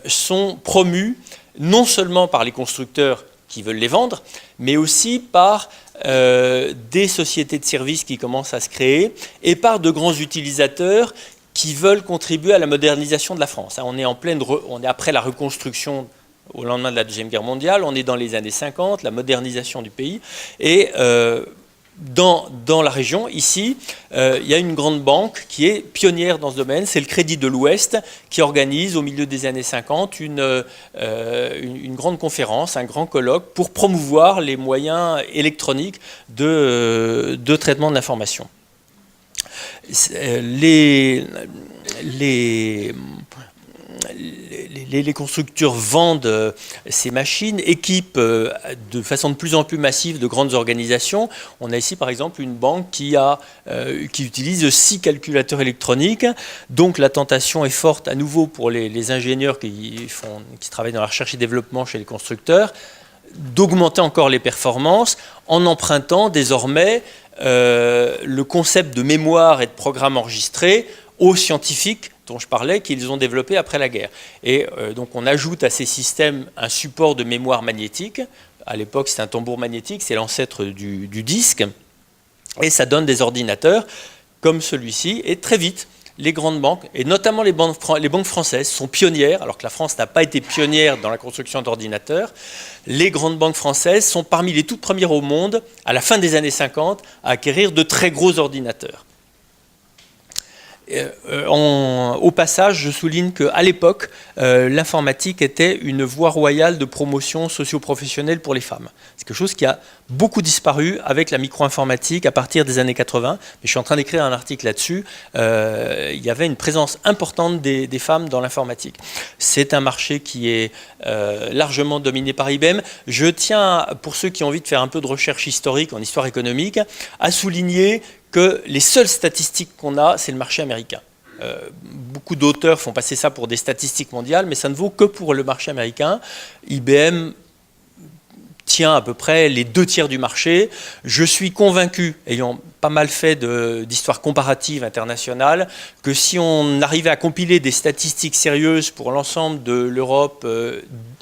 sont promus non seulement par les constructeurs qui veulent les vendre, mais aussi par des sociétés de services qui commencent à se créer et par de grands utilisateurs qui veulent contribuer à la modernisation de la France. On est on est après la reconstruction au lendemain de la Deuxième Guerre mondiale, on est dans les années 50, la modernisation du pays, et dans la région, ici, il y a une grande banque qui est pionnière dans ce domaine, c'est le Crédit de l'Ouest, qui organise au milieu des années 50 une grande conférence, un grand colloque pour promouvoir les moyens électroniques de traitement de l'information. Les constructeurs vendent ces machines, équipent de façon de plus en plus massive de grandes organisations. On a ici par exemple une banque qui utilise 6 calculateurs électroniques, donc la tentation est forte à nouveau pour les ingénieurs qui travaillent dans la recherche et développement chez les constructeurs, d'augmenter encore les performances en empruntant désormais le concept de mémoire et de programme enregistré aux scientifiques dont je parlais, qu'ils ont développé après la guerre. Et donc on ajoute à ces systèmes un support de mémoire magnétique. À l'époque, c'est un tambour magnétique, c'est l'ancêtre du disque. Et ça donne des ordinateurs comme celui-ci. Et très vite, les grandes banques, et notamment les banques françaises, sont pionnières, alors que la France n'a pas été pionnière dans la construction d'ordinateurs. Les grandes banques françaises sont parmi les toutes premières au monde, à la fin des années 50, à acquérir de très gros ordinateurs. Au passage, je souligne qu'à l'époque, l'informatique était une voie royale de promotion socio-professionnelle pour les femmes. C'est quelque chose qui a beaucoup disparu avec la micro-informatique à partir des années 80. Mais je suis en train d'écrire un article là-dessus. Il y avait une présence importante des femmes dans l'informatique. C'est un marché qui est largement dominé par IBM. Je tiens, pour ceux qui ont envie de faire un peu de recherche historique en histoire économique, à souligner que les seules statistiques qu'on a, c'est le marché américain. Beaucoup d'auteurs font passer ça pour des statistiques mondiales, mais ça ne vaut que pour le marché américain. IBM tient à peu près les 2/3 du marché. Je suis convaincu, ayant pas mal fait d'histoire comparative internationale, que si on arrivait à compiler des statistiques sérieuses pour l'ensemble de l'Europe,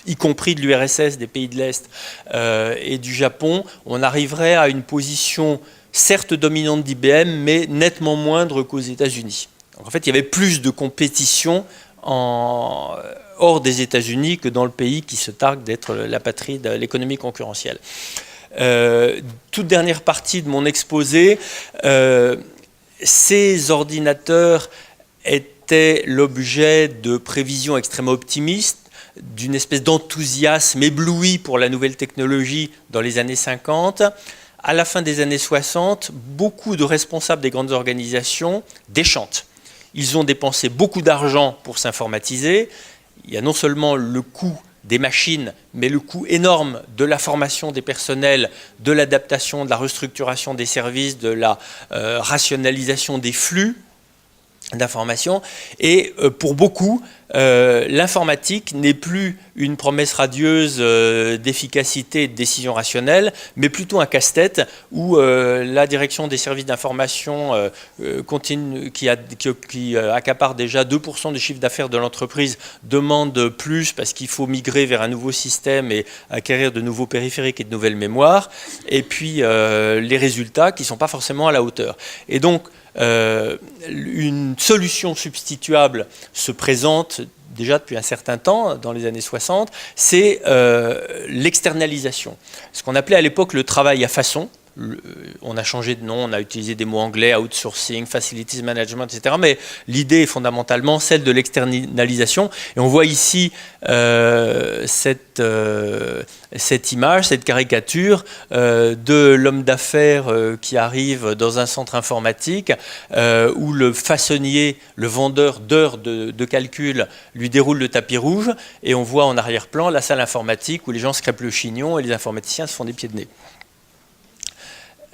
y compris de l'URSS, des pays de l'Est et du Japon, on arriverait à une position certes dominante d'IBM, mais nettement moindre qu'aux États-Unis. En fait, il y avait plus de compétition hors des États-Unis que dans le pays qui se targue d'être la patrie de l'économie concurrentielle. Toute dernière partie de mon exposé, ces ordinateurs étaient l'objet de prévisions extrêmement optimistes, d'une espèce d'enthousiasme ébloui pour la nouvelle technologie dans les années 50. À la fin des années 60, beaucoup de responsables des grandes organisations déchantent. Ils ont dépensé beaucoup d'argent pour s'informatiser. Il y a non seulement le coût des machines, mais le coût énorme de la formation des personnels, de l'adaptation, de la restructuration des services, de la rationalisation des flux d'informations. Et pour beaucoup, l'informatique n'est plus une promesse radieuse d'efficacité et de décision rationnelle, mais plutôt un casse-tête où la direction des services d'information qui accapare déjà 2% du chiffre d'affaires de l'entreprise demande plus parce qu'il faut migrer vers un nouveau système et acquérir de nouveaux périphériques et de nouvelles mémoires, et puis les résultats qui ne sont pas forcément à la hauteur. Et donc, une solution substituable se présente déjà depuis un certain temps, dans les années 60, c'est l'externalisation. Ce qu'on appelait à l'époque le travail à façon. on a changé de nom, on a utilisé des mots anglais, outsourcing, facilities management, etc. Mais l'idée est fondamentalement celle de l'externalisation. Et on voit ici cette image, cette caricature de l'homme d'affaires qui arrive dans un centre informatique où le façonnier, le vendeur d'heures de calcul lui déroule le tapis rouge et on voit en arrière-plan la salle informatique où les gens se crêpent le chignon et les informaticiens se font des pieds de nez.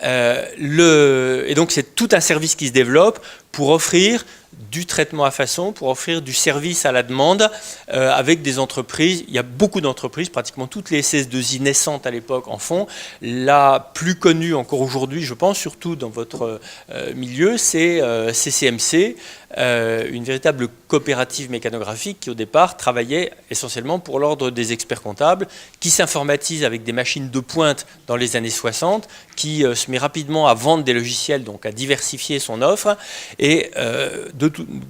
Et donc c'est tout un service qui se développe pour offrir du traitement à façon, pour offrir du service à la demande avec des entreprises. Il y a beaucoup d'entreprises, pratiquement toutes les SS2I naissantes à l'époque en font. La plus connue encore aujourd'hui, je pense, surtout dans votre milieu, c'est CCMC, une véritable coopérative mécanographique qui au départ travaillait essentiellement pour l'ordre des experts comptables, qui s'informatise avec des machines de pointe dans les années 60, qui se met rapidement à vendre des logiciels, donc à diversifier son offre. Et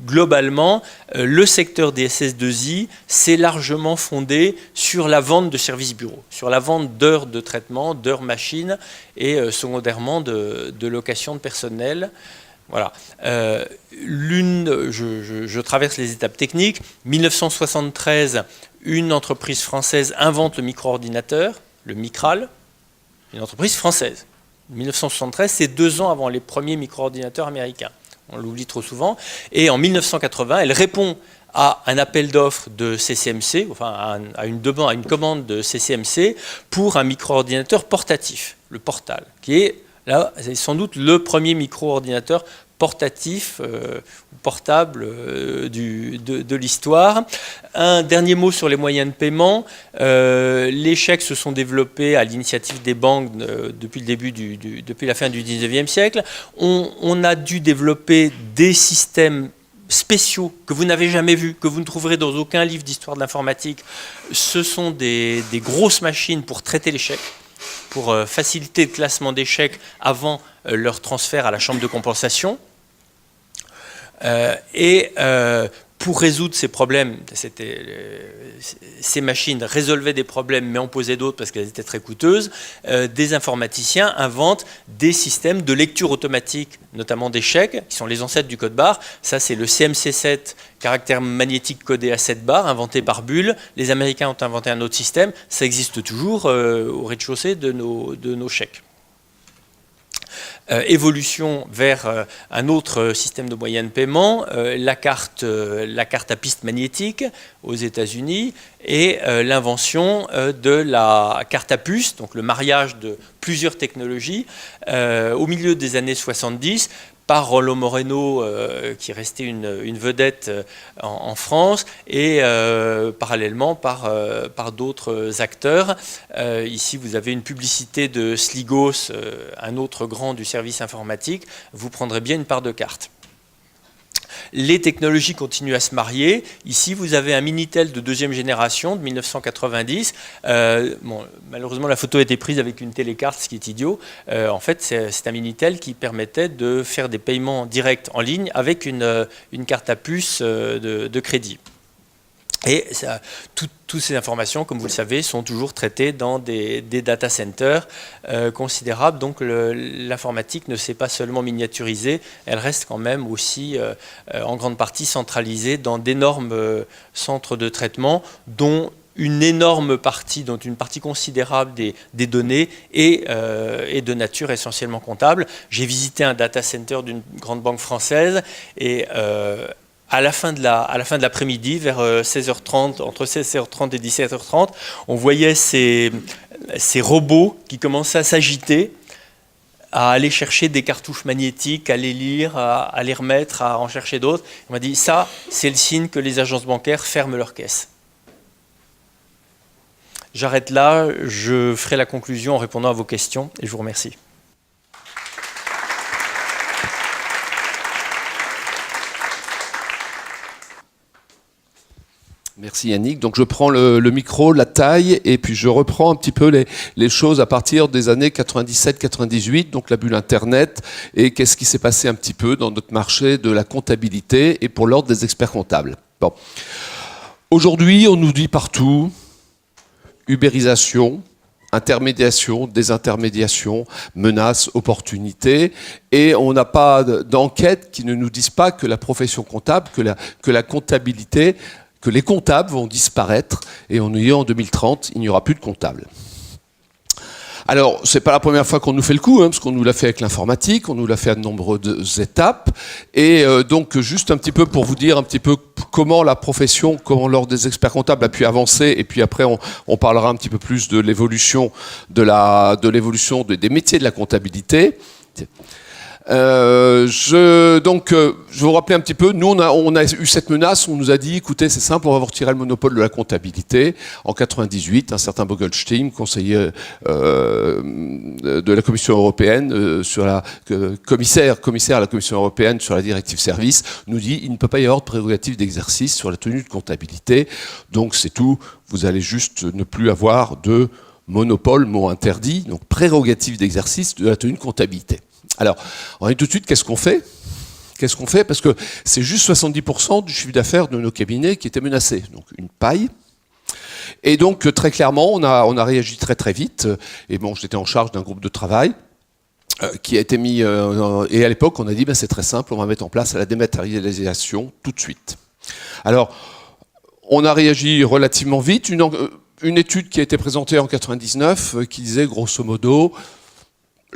globalement, le secteur des SS2I s'est largement fondé sur la vente de services bureaux, sur la vente d'heures de traitement, d'heures machines et secondairement de location de personnel. Voilà. Je traverse les étapes techniques. 1973, une entreprise française invente le micro-ordinateur, le Micral, une entreprise française. 1973, c'est 2 ans avant les premiers micro-ordinateurs américains. On l'oublie trop souvent. Et en 1980, elle répond à un appel d'offres de CCMC, enfin à une commande de CCMC pour un micro-ordinateur portatif, le Portal, qui est là, c'est sans doute le premier micro-ordinateur portatif, portable de l'histoire. Un dernier mot sur les moyens de paiement. Les chèques se sont développés à l'initiative des banques depuis la fin du 19e siècle. On a dû développer des systèmes spéciaux que vous n'avez jamais vus, que vous ne trouverez dans aucun livre d'histoire de l'informatique. Ce sont des grosses machines pour traiter les chèques, pour faciliter le classement des chèques avant leur transfert à la chambre de compensation. Pour résoudre ces problèmes, ces machines résolvaient des problèmes mais en posaient d'autres parce qu'elles étaient très coûteuses, des informaticiens inventent des systèmes de lecture automatique, notamment des chèques, qui sont les ancêtres du code barre. Ça, c'est le CMC7, caractère magnétique codé à 7 barres, inventé par Bull. Les Américains ont inventé un autre système. Ça existe toujours au rez-de-chaussée de nos chèques. Évolution vers un autre système de moyens de paiement, la carte à piste magnétique aux États-Unis et l'invention de la carte à puce, donc le mariage de plusieurs technologies au milieu des années 70 par Rollo Moreno, qui est resté une vedette en France, et parallèlement par d'autres acteurs. Ici, vous avez une publicité de Sligos, un autre grand du service informatique. Vous prendrez bien une part de carte. Les technologies continuent à se marier. Ici, vous avez un Minitel de 2e génération de 1990. Malheureusement, la photo a été prise avec une télécarte, ce qui est idiot. En fait, c'est un Minitel qui permettait de faire des paiements directs en ligne avec une carte à puce de crédit. Et toutes ces informations, comme vous le savez, sont toujours traitées dans des data centers considérables. Donc l'informatique ne s'est pas seulement miniaturisée, elle reste quand même aussi en grande partie centralisée dans d'énormes centres de traitement dont une partie considérable des données est de nature essentiellement comptable. J'ai visité un data center d'une grande banque française et à la fin de l'après-midi, vers 16h30, entre 16h30 et 17h30, on voyait ces robots qui commençaient à s'agiter, à aller chercher des cartouches magnétiques, à les lire, à les remettre, à en chercher d'autres. On m'a dit, ça, c'est le signe que les agences bancaires ferment leurs caisses. J'arrête là, je ferai la conclusion en répondant à vos questions et je vous remercie. Merci Yannick. Donc je prends le micro, la taille, et puis je reprends un petit peu les choses à partir des années 97-98, donc la bulle Internet, et qu'est-ce qui s'est passé un petit peu dans notre marché de la comptabilité et pour l'ordre des experts comptables. Bon. Aujourd'hui, on nous dit partout, ubérisation, intermédiation, désintermédiation, menaces, opportunités, et on n'a pas d'enquête qui ne nous dise pas que la profession comptable, que la comptabilité, que les comptables vont disparaître, et en 2030, il n'y aura plus de comptables. Alors, c'est pas la première fois qu'on nous fait le coup, parce qu'on nous l'a fait avec l'informatique, on nous l'a fait à de nombreuses étapes. Et donc, juste un petit peu pour vous dire un petit peu comment la profession, comment l'ordre des experts comptables a pu avancer. Et puis après, on parlera un petit peu plus de l'évolution des métiers de la comptabilité. Je vais vous rappeler un petit peu, nous on a eu cette menace, on nous a dit écoutez c'est simple, on va vous retirer le monopole de la comptabilité. En 98, un certain Bogelstein, conseiller de la Commission européenne, commissaire à la Commission européenne sur la directive service, nous dit il ne peut pas y avoir de prérogative d'exercice sur la tenue de comptabilité, donc c'est tout, vous allez juste ne plus avoir de monopole, mot interdit, donc prérogative d'exercice de la tenue de comptabilité. Alors, on dit tout de suite, qu'est-ce qu'on fait ? Parce que c'est juste 70% du chiffre d'affaires de nos cabinets qui était menacé. Donc, une paille. Et donc, très clairement, on a réagi très très vite. Et bon, j'étais en charge d'un groupe de travail qui a été mis... et à l'époque, on a dit, c'est très simple, on va mettre en place la dématérialisation tout de suite. Alors, on a réagi relativement vite. Une étude qui a été présentée en 99 qui disait, grosso modo...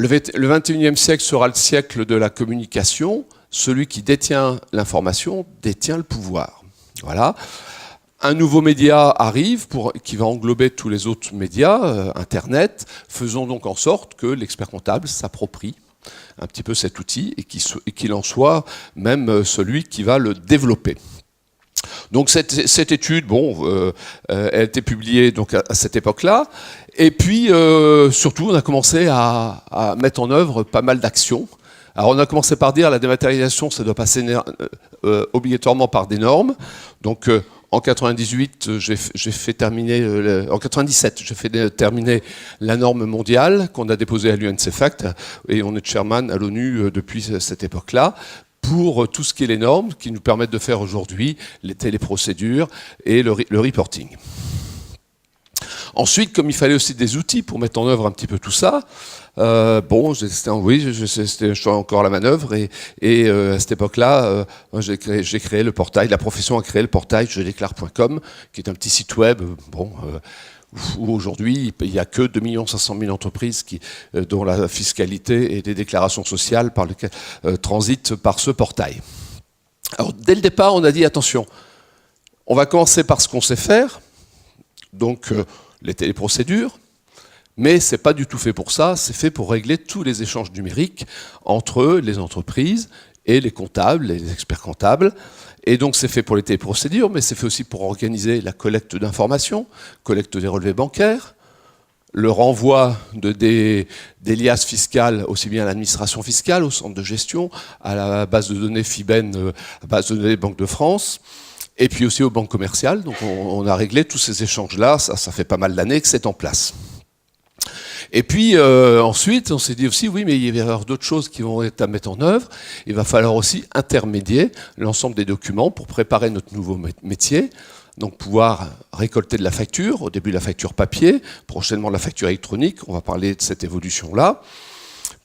Le 21e siècle sera le siècle de la communication. Celui qui détient l'information détient le pouvoir. Voilà. Un nouveau média arrive qui va englober tous les autres médias, Internet. Faisons donc en sorte que l'expert comptable s'approprie un petit peu cet outil et qu'il en soit même celui qui va le développer. Donc cette étude, elle a été publiée donc à cette époque-là, et puis surtout on a commencé à mettre en œuvre pas mal d'actions. Alors on a commencé par dire la dématérialisation, ça doit passer obligatoirement par des normes. Donc en 98, j'ai fait terminer, en 97, j'ai fait terminer la norme mondiale qu'on a déposée à l'UNCFACT, et on est chairman à l'ONU depuis cette époque-là, pour tout ce qui est les normes qui nous permettent de faire aujourd'hui les téléprocédures et le reporting. Ensuite, comme il fallait aussi des outils pour mettre en œuvre un petit peu tout ça, j'étais encore à la manœuvre et à cette époque-là, j'ai créé le portail, la profession a créé le portail jedéclare.com, qui est un petit site web, où aujourd'hui, il n'y a que 2 500 000 entreprises dont la fiscalité et des déclarations sociales transitent par ce portail. Alors, dès le départ, on a dit, attention, on va commencer par ce qu'on sait faire, donc les téléprocédures, mais ce n'est pas du tout fait pour ça, c'est fait pour régler tous les échanges numériques entre les entreprises et les comptables, et les experts comptables. Et donc c'est fait pour les téléprocédures, mais c'est fait aussi pour organiser la collecte d'informations, collecte des relevés bancaires, le renvoi des liasses fiscales, aussi bien à l'administration fiscale, au centre de gestion, à la base de données FIBEN, base de données Banque de France, et puis aussi aux banques commerciales. Donc on a réglé tous ces échanges-là, ça fait pas mal d'années que c'est en place. Et puis ensuite, on s'est dit aussi, oui, mais il va y avoir d'autres choses qui vont être à mettre en œuvre. Il va falloir aussi intermédier l'ensemble des documents pour préparer notre nouveau métier. Donc pouvoir récolter de la facture, au début la facture papier, prochainement la facture électronique, on va parler de cette évolution-là,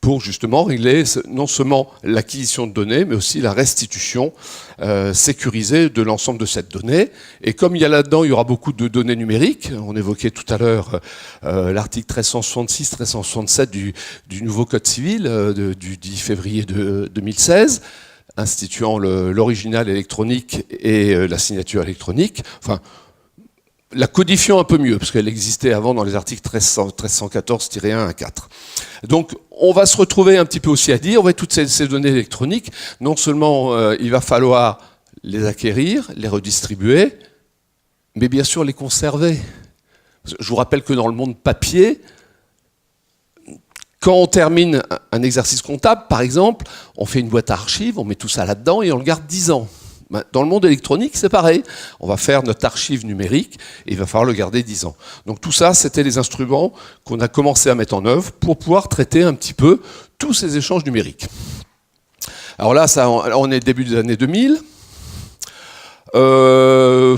pour justement régler non seulement l'acquisition de données, mais aussi la restitution sécurisée de l'ensemble de cette donnée. Et comme il y a là-dedans, il y aura beaucoup de données numériques, on évoquait tout à l'heure l'article 1366, 1367 du nouveau Code civil du 10 février 2016, instituant l'original électronique et la signature électronique, enfin, la codifiant un peu mieux, parce qu'elle existait avant dans les articles 1314-1 à 4. Donc, on va se retrouver un petit peu aussi à dire, toutes ces données électroniques, non seulement il va falloir les acquérir, les redistribuer, mais bien sûr les conserver. Je vous rappelle que dans le monde papier, quand on termine un exercice comptable, par exemple, on fait une boîte à archives, on met tout ça là-dedans et on le garde 10 ans. Dans le monde électronique, c'est pareil. On va faire notre archive numérique et il va falloir le garder 10 ans. Donc tout ça, c'était les instruments qu'on a commencé à mettre en œuvre pour pouvoir traiter un petit peu tous ces échanges numériques. Alors là, on est début des années 2000. Le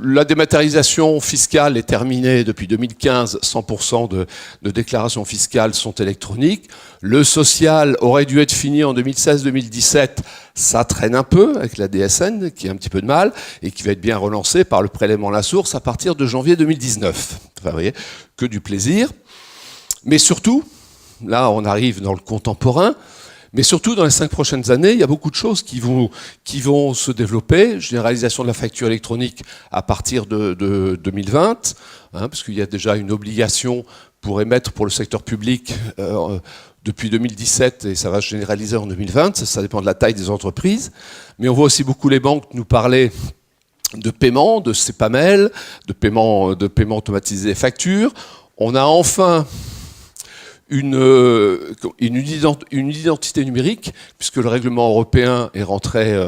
La dématérialisation fiscale est terminée depuis 2015. 100% de déclarations fiscales sont électroniques. Le social aurait dû être fini en 2016-2017. Ça traîne un peu avec la DSN, qui a un petit peu de mal, et qui va être bien relancé par le prélèvement à la source à partir de janvier 2019. Enfin, vous voyez, que du plaisir. Mais surtout, là, on arrive dans le contemporain, mais surtout, dans les 5 prochaines années, il y a beaucoup de choses qui vont se développer. Généralisation de la facture électronique à partir de 2020, parce qu'il y a déjà une obligation pour émettre pour le secteur public depuis 2017, et ça va se généraliser en 2020. Ça dépend de la taille des entreprises. Mais on voit aussi beaucoup les banques nous parler de paiement, de CPAML, de paiement automatisé des factures. On a enfin une identité numérique, puisque le règlement européen est rentré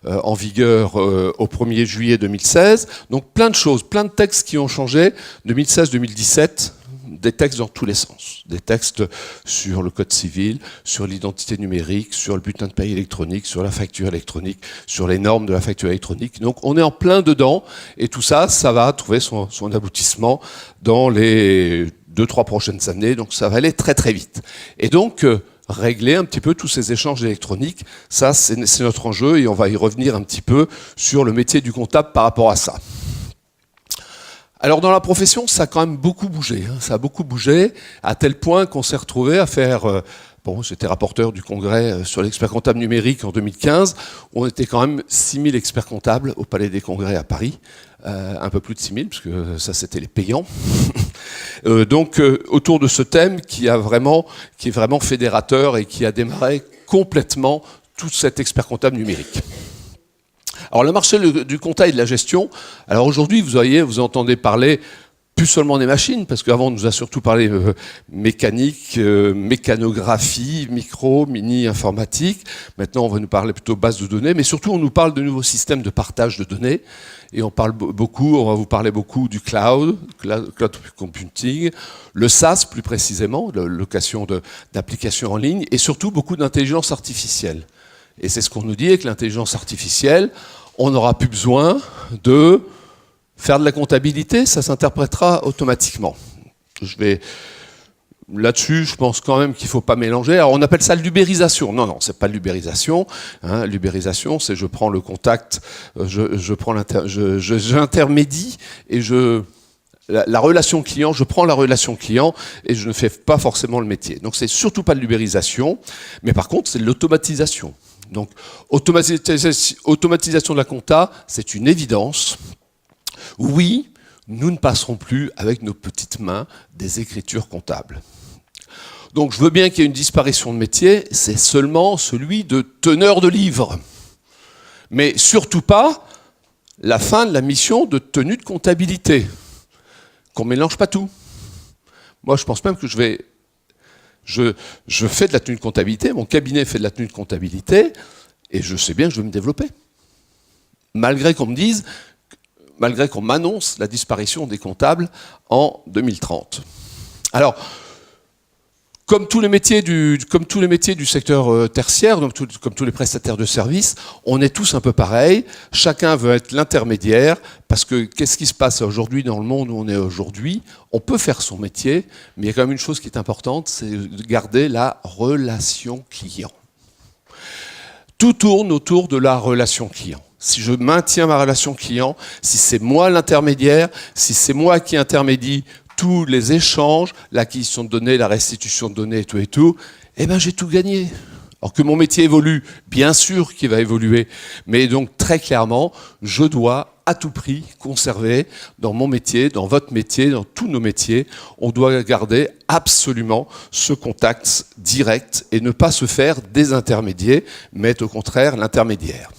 en vigueur au 1er juillet 2016. Donc plein de choses, plein de textes qui ont changé. 2016-2017, des textes dans tous les sens. Des textes sur le code civil, sur l'identité numérique, sur le bulletin de paie électronique, sur la facture électronique, sur les normes de la facture électronique. Donc on est en plein dedans, et tout ça, ça va trouver son aboutissement dans les 2-3 prochaines années, donc ça va aller très très vite. Et donc, régler un petit peu tous ces échanges électroniques, ça c'est notre enjeu, et on va y revenir un petit peu sur le métier du comptable par rapport à ça. Alors dans la profession, ça a quand même beaucoup bougé, ça a beaucoup bougé, à tel point qu'on s'est retrouvé à faire... Bon, j'étais rapporteur du congrès sur l'expert comptable numérique en 2015, on était quand même 6000 experts comptables au Palais des Congrès à Paris, un peu plus de 6000, parce que ça c'était les payants. Donc autour de ce thème qui est vraiment fédérateur et qui a démarré complètement tout cet expert comptable numérique. Alors le marché du compta et de la gestion, alors aujourd'hui vous entendez parler plus seulement des machines, parce qu'avant on nous a surtout parlé mécanique, mécanographie, micro, mini, informatique. Maintenant on va nous parler plutôt base de données, mais surtout on nous parle de nouveaux systèmes de partage de données. Et on va vous parler beaucoup du cloud computing, le SaaS plus précisément, la location d'applications en ligne, et surtout beaucoup d'intelligence artificielle. Et c'est ce qu'on nous dit, avec l'intelligence artificielle, on n'aura plus besoin de faire de la comptabilité, ça s'interprétera automatiquement. Là-dessus, je pense quand même qu'il ne faut pas mélanger. Alors, on appelle ça l'ubérisation. Non, c'est pas l'ubérisation. L'ubérisation, c'est je prends le contact, j'intermédie et la relation client, je prends la relation client et je ne fais pas forcément le métier. Donc, c'est surtout pas de l'ubérisation, mais par contre, c'est de l'automatisation. Donc, automatisation de la compta, c'est une évidence. Oui, nous ne passerons plus avec nos petites mains des écritures comptables. Donc je veux bien qu'il y ait une disparition de métier, c'est seulement celui de teneur de livre. Mais surtout pas la fin de la mission de tenue de comptabilité. Qu'on ne mélange pas tout. Moi je pense même que je fais de la tenue de comptabilité, mon cabinet fait de la tenue de comptabilité, et je sais bien que je vais me développer. Malgré qu'on m'annonce la disparition des comptables en 2030. Alors, comme tous les métiers du secteur tertiaire, donc comme tous les prestataires de services, on est tous un peu pareils. Chacun veut être l'intermédiaire, parce que qu'est-ce qui se passe aujourd'hui dans le monde où on est aujourd'hui? On peut faire son métier, mais il y a quand même une chose qui est importante, c'est de garder la relation client. Tout tourne autour de la relation client. Si je maintiens ma relation client, si c'est moi l'intermédiaire, si c'est moi qui intermédie tous les échanges, l'acquisition de données, la restitution de données et tout, eh ben j'ai tout gagné. Alors que mon métier évolue, bien sûr qu'il va évoluer, mais donc très clairement, je dois à tout prix conserver dans mon métier, dans votre métier, dans tous nos métiers, on doit garder absolument ce contact direct et ne pas se faire des intermédiaires, mais être au contraire l'intermédiaire.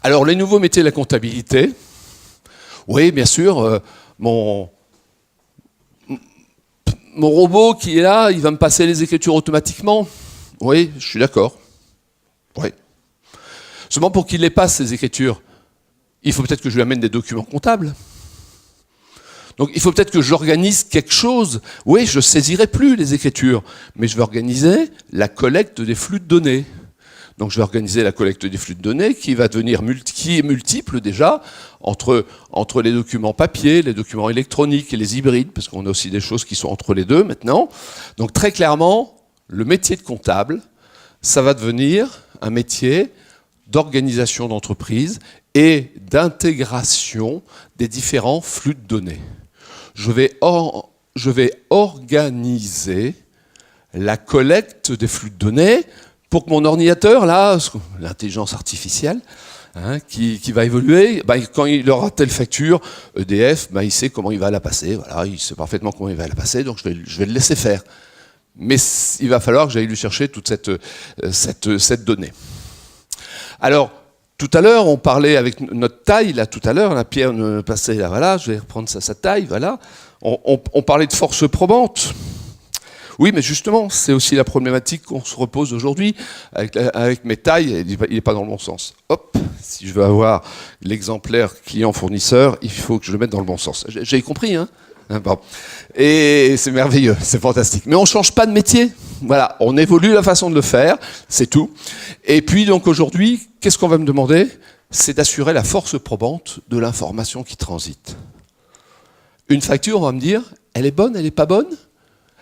Alors les nouveaux métiers de la comptabilité, oui bien sûr, mon robot qui est là, il va me passer les écritures automatiquement. Oui, je suis d'accord. Oui. Seulement pour qu'il les passe, ces écritures, il faut peut-être que je lui amène des documents comptables. Donc il faut peut-être que j'organise quelque chose. Oui, je ne saisirai plus les écritures, mais je vais organiser la collecte des flux de données. Donc je vais organiser la collecte des flux de données qui va devenir qui est multiple déjà entre les documents papier, les documents électroniques et les hybrides, parce qu'on a aussi des choses qui sont entre les deux maintenant. Donc très clairement, le métier de comptable, ça va devenir un métier d'organisation d'entreprise et d'intégration des différents flux de données. Je vais organiser la collecte des flux de données pour que mon ordinateur, là, l'intelligence artificielle, qui va évoluer, quand il aura telle facture EDF, il sait comment il va la passer. Voilà, il sait parfaitement comment il va la passer, donc je vais le laisser faire. Mais il va falloir que j'aille lui chercher toute cette donnée. Alors, tout à l'heure, on parlait avec notre taille, là, tout à l'heure, la Pierre me passait, là, voilà, je vais reprendre sa taille, voilà. On parlait de force probante. Oui, mais justement, c'est aussi la problématique qu'on se repose aujourd'hui avec mes tailles. Il n'est pas dans le bon sens. Hop, si je veux avoir l'exemplaire client-fournisseur, il faut que je le mette dans le bon sens. J'ai compris, hein? Bon. Et c'est merveilleux, c'est fantastique. Mais on ne change pas de métier. Voilà, on évolue la façon de le faire, c'est tout. Et puis donc aujourd'hui, qu'est-ce qu'on va me demander? C'est d'assurer la force probante de l'information qui transite. Une facture, on va me dire, elle est bonne, elle n'est pas bonne?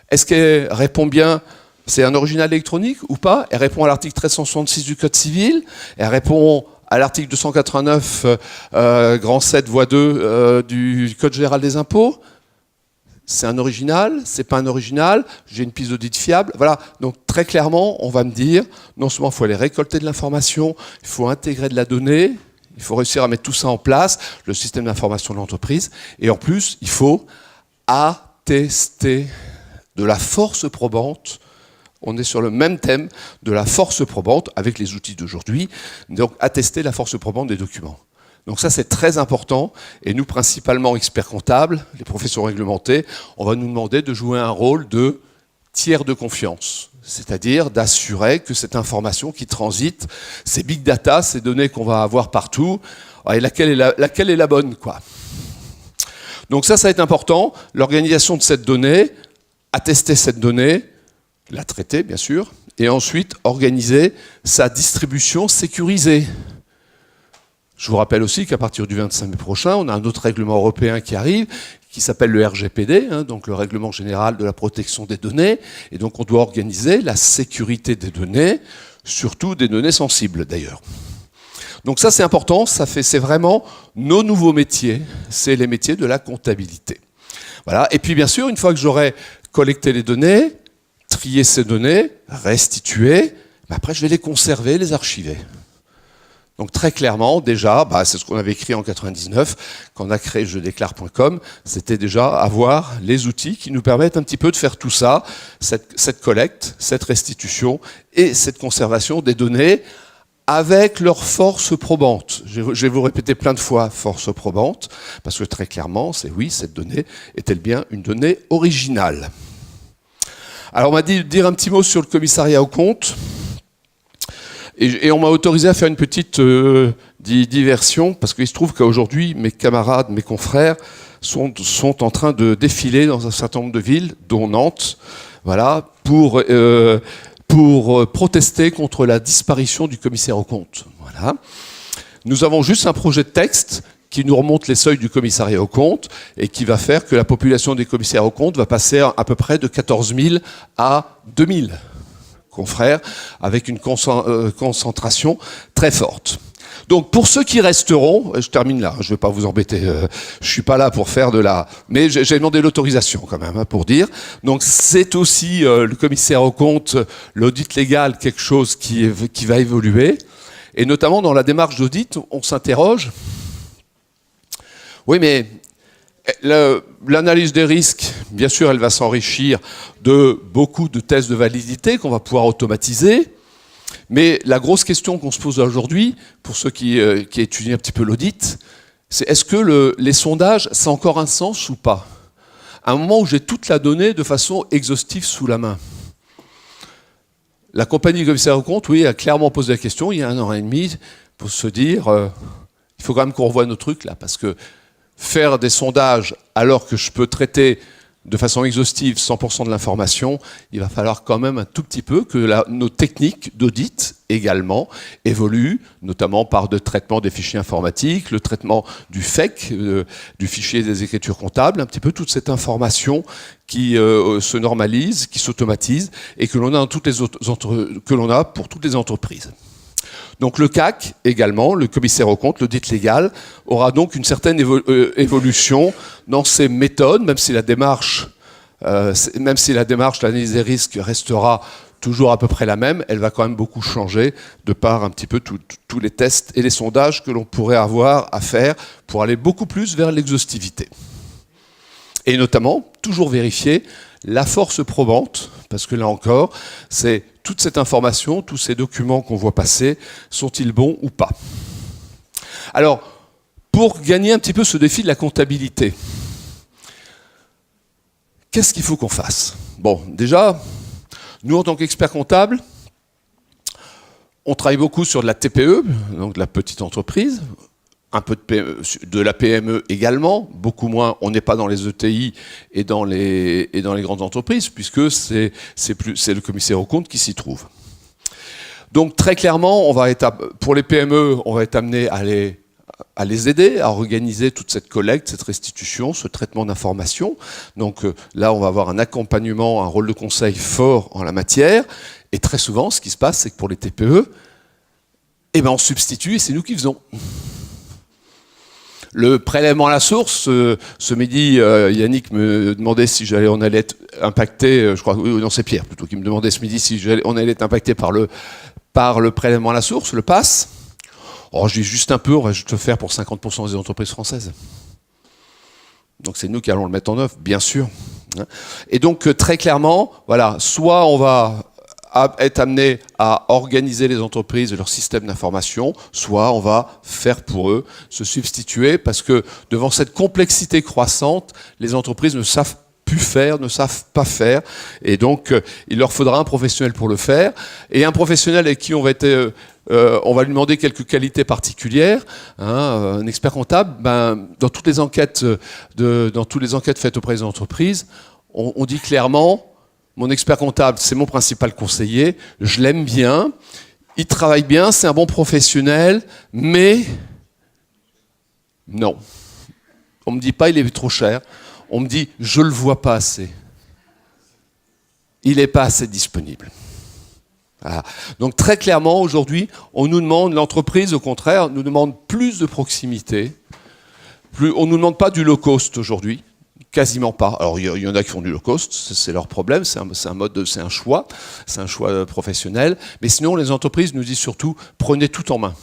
Est-ce qu'elle répond bien? C'est un original électronique ou pas? Elle répond à l'article 1366 du Code civil? Elle répond à l'article 289, grand 7, voie 2 du Code général des impôts? C'est un original? C'est pas un original? J'ai une piste d'audit fiable? Voilà. Donc très clairement, on va me dire, non seulement il faut aller récolter de l'information, il faut intégrer de la donnée, il faut réussir à mettre tout ça en place, le système d'information de l'entreprise, et en plus, il faut attester de la force probante. On est sur le même thème de la force probante avec les outils d'aujourd'hui, donc attester la force probante des documents. Donc ça, c'est très important, et nous, principalement experts comptables, les professions réglementées, on va nous demander de jouer un rôle de tiers de confiance, c'est-à-dire d'assurer que cette information qui transite, ces big data, ces données qu'on va avoir partout, et laquelle est la bonne, quoi. Donc ça va être important, l'organisation de cette donnée, attester cette donnée, la traiter, bien sûr, et ensuite organiser sa distribution sécurisée. Je vous rappelle aussi qu'à partir du 25 mai prochain, on a un autre règlement européen qui arrive, qui s'appelle le RGPD, donc le Règlement général de la protection des données. Et donc on doit organiser la sécurité des données, surtout des données sensibles d'ailleurs. Donc ça c'est important, c'est vraiment nos nouveaux métiers, c'est les métiers de la comptabilité. Voilà. Et puis bien sûr, une fois que j'aurai collecté les données, trié ces données, restitué, après je vais les conserver, les archiver. Donc très clairement, déjà, c'est ce qu'on avait écrit en 99, quand on a créé jedéclare.com, c'était déjà avoir les outils qui nous permettent un petit peu de faire tout ça, cette collecte, cette restitution et cette conservation des données avec leur force probante. Je vais vous répéter plein de fois force probante, parce que très clairement, c'est oui, cette donnée est-elle bien une donnée originale? Alors on m'a dit de dire un petit mot sur le commissariat aux comptes. Et on m'a autorisé à faire une petite diversion, parce qu'il se trouve qu'aujourd'hui, mes camarades, mes confrères, sont en train de défiler dans un certain nombre de villes, dont Nantes, voilà, pour protester contre la disparition du commissaire aux comptes. Voilà. Nous avons juste un projet de texte qui nous remonte les seuils du commissariat aux comptes et qui va faire que la population des commissaires aux comptes va passer à peu près de 14 000 à 2 000. Confrères, avec une concentration très forte. Donc pour ceux qui resteront, je termine là, je ne vais pas vous embêter, je ne suis pas là pour faire de la... Mais j'ai demandé l'autorisation quand même, pour dire. Donc c'est aussi le commissaire aux comptes, l'audit légal, quelque chose qui va évoluer. Et notamment dans la démarche d'audit, on s'interroge. Oui, mais l'analyse des risques, bien sûr, elle va s'enrichir de beaucoup de tests de validité qu'on va pouvoir automatiser. Mais la grosse question qu'on se pose aujourd'hui, pour ceux qui étudient un petit peu l'audit, c'est est-ce que les sondages, ça a encore un sens ou pas? À un moment où j'ai toute la donnée de façon exhaustive sous la main. La compagnie du commissaire aux comptes, oui, a clairement posé la question il y a 1 an et demi pour se dire il faut quand même qu'on revoie nos trucs là, parce que faire des sondages alors que je peux traiter de façon exhaustive 100% de l'information, il va falloir quand même un tout petit peu que nos techniques d'audit également évoluent, notamment par le traitement des fichiers informatiques, le traitement du FEC, du fichier des écritures comptables, un petit peu toute cette information qui se normalise, qui s'automatise et que l'on a, pour toutes les entreprises. Donc le CAC également, le commissaire aux comptes, l'audit légal, aura donc une certaine évolution dans ses méthodes, même si la démarche, l'analyse des risques restera toujours à peu près la même, elle va quand même beaucoup changer de par un petit peu tous les tests et les sondages que l'on pourrait avoir à faire pour aller beaucoup plus vers l'exhaustivité. Et notamment, toujours vérifier la force probante, parce que là encore, c'est toute cette information, tous ces documents qu'on voit passer, sont-ils bons ou pas? Alors, pour gagner un petit peu ce défi de la comptabilité, qu'est-ce qu'il faut qu'on fasse? Bon, déjà, nous en tant qu'experts comptables, on travaille beaucoup sur de la TPE, donc de la petite entreprise, un peu de la PME également, beaucoup moins, on n'est pas dans les ETI et dans les grandes entreprises, puisque c'est le commissaire aux comptes qui s'y trouve. Donc très clairement, pour les PME, on va être amené à les aider à organiser toute cette collecte, cette restitution, ce traitement d'informations. Donc là, on va avoir un accompagnement, un rôle de conseil fort en la matière. Et très souvent, ce qui se passe, c'est que pour les TPE, on substitue et c'est nous qui faisons. Le prélèvement à la source, ce midi, Yannick me demandait si on allait être impacté, je crois, non c'est Pierre plutôt qui me demandait ce midi si on allait être impacté par le prélèvement à la source, le PASS. Oh, je dis juste un peu, on va juste le faire pour 50% des entreprises françaises. Donc c'est nous qui allons le mettre en œuvre, bien sûr. Et donc très clairement, voilà, soit on va être amené à organiser les entreprises et leur système d'information, soit on va faire pour eux, se substituer, parce que devant cette complexité croissante, les entreprises ne savent plus faire, ne savent pas faire, et donc il leur faudra un professionnel pour le faire, et un professionnel avec qui on va lui demander quelques qualités particulières, un expert comptable, dans toutes les enquêtes faites auprès des entreprises, on dit clairement, mon expert comptable, c'est mon principal conseiller, je l'aime bien, il travaille bien, c'est un bon professionnel, mais non. On ne me dit pas il est trop cher, on me dit je ne le vois pas assez. Il n'est pas assez disponible. Voilà. Donc très clairement, aujourd'hui, on nous demande, l'entreprise au contraire, nous demande plus de proximité. On ne nous demande pas du low cost aujourd'hui. Quasiment pas. Alors il y en a qui font du low cost, c'est leur problème, c'est un choix professionnel. Mais sinon, les entreprises nous disent surtout prenez tout en main.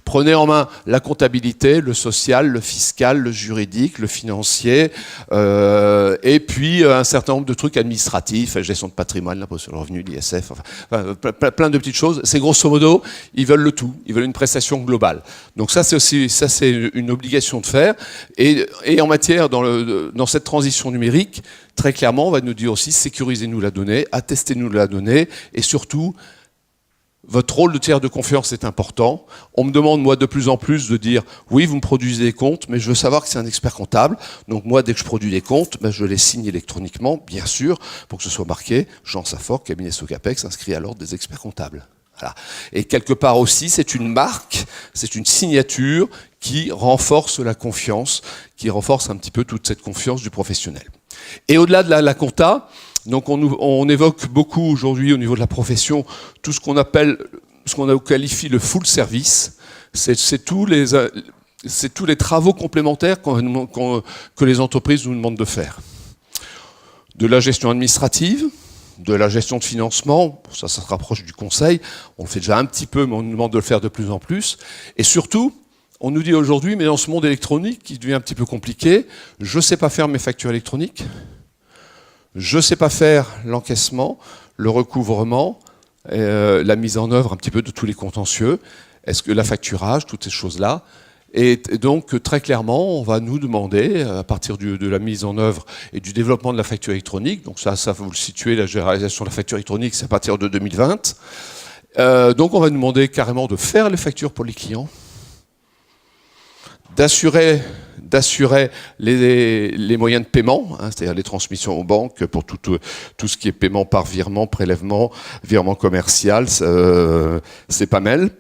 Prenez en main la comptabilité, le social, le fiscal, le juridique, le financier, et puis un certain nombre de trucs administratifs, gestion de patrimoine, l'impôt sur le revenu, l'ISF, plein de petites choses. C'est grosso modo, ils veulent le tout, ils veulent une prestation globale. Donc ça, c'est une obligation de faire. Et en matière, dans cette transition numérique, très clairement, on va nous dire aussi sécurisez-nous la donnée, attestez-nous la donnée, et surtout, votre rôle de tiers de confiance est important. On me demande, moi, de plus en plus de dire « Oui, vous me produisez des comptes, mais je veux savoir que c'est un expert comptable. Donc moi, dès que je produis des comptes, je les signe électroniquement, bien sûr, pour que ce soit marqué « Jean Safor, cabinet Socapex, inscrit à l'ordre des experts comptables ». Voilà. Et quelque part aussi, c'est une marque, c'est une signature qui renforce la confiance, qui renforce un petit peu toute cette confiance du professionnel. Et au-delà de la compta, donc on évoque beaucoup aujourd'hui au niveau de la profession tout ce qu'on qualifie le full service. C'est tous les travaux complémentaires que les entreprises nous demandent de faire. De la gestion administrative, de la gestion de financement, ça se rapproche du conseil, on le fait déjà un petit peu, mais on nous demande de le faire de plus en plus. Et surtout, on nous dit aujourd'hui, mais dans ce monde électronique qui devient un petit peu compliqué, je ne sais pas faire mes factures électroniques, je ne sais pas faire l'encaissement, le recouvrement, la mise en œuvre un petit peu de tous les contentieux, est-ce que l'affacturage, toutes ces choses-là. Et donc, très clairement, on va nous demander, à partir de la mise en œuvre et du développement de la facture électronique, donc ça vous le situez, la réalisation de la facture électronique, c'est à partir de 2020. Donc, on va nous demander carrément de faire les factures pour les clients, d'assurer d'assurer les moyens de paiement, hein, c'est-à-dire les transmissions aux banques pour tout ce qui est paiement par virement, prélèvement, virement commercial, c'est pas mal.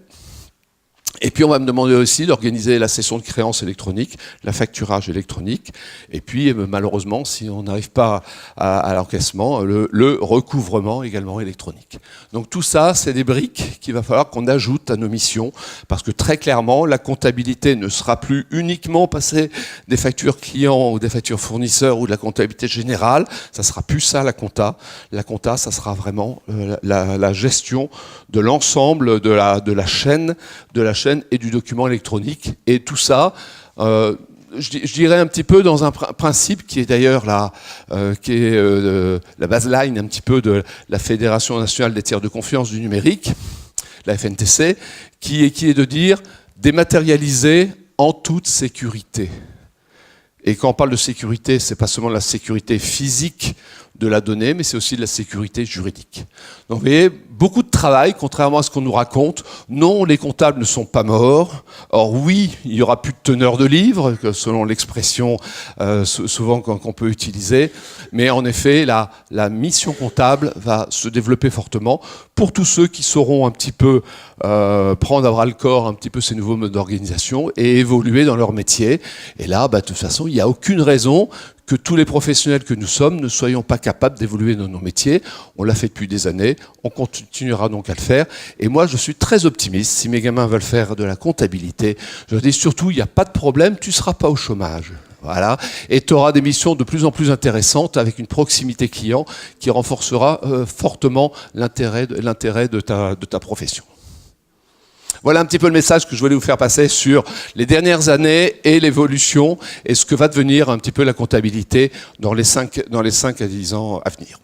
Et puis on va me demander aussi d'organiser la session de créance électronique, la facturage électronique, et puis malheureusement, si on n'arrive pas à l'encaissement, le recouvrement également électronique. Donc tout ça, c'est des briques qu'il va falloir qu'on ajoute à nos missions, parce que très clairement, la comptabilité ne sera plus uniquement passer des factures clients ou des factures fournisseurs ou de la comptabilité générale, ça sera plus ça la compta. La compta, ça sera vraiment la gestion de l'ensemble de la chaîne et du document électronique. Et tout ça, je dirais un petit peu dans un principe qui est d'ailleurs la baseline un petit peu de la Fédération nationale des tiers de confiance du numérique, la FNTC, qui est de dire dématérialiser en toute sécurité. Et quand on parle de sécurité, c'est pas seulement la sécurité physique de la donnée, mais c'est aussi de la sécurité juridique. Donc vous voyez, beaucoup de travail, contrairement à ce qu'on nous raconte. Non, les comptables ne sont pas morts. Or oui, il n'y aura plus de teneur de livre, selon l'expression souvent qu'on peut utiliser. Mais en effet, la mission comptable va se développer fortement pour tous ceux qui sauront un petit peu prendre à bras le corps un petit peu ces nouveaux modes d'organisation et évoluer dans leur métier. Et là, de toute façon, il n'y a aucune raison que tous les professionnels que nous sommes ne soyons pas capables d'évoluer dans nos métiers. On l'a fait depuis des années, on continuera donc à le faire. Et moi, je suis très optimiste. Si mes gamins veulent faire de la comptabilité, je leur dis surtout, il n'y a pas de problème, tu ne seras pas au chômage. Voilà. Et tu auras des missions de plus en plus intéressantes avec une proximité client qui renforcera fortement l'intérêt de ta profession. Voilà un petit peu le message que je voulais vous faire passer sur les dernières années et l'évolution et ce que va devenir un petit peu la comptabilité dans les 5 à 10 ans à venir.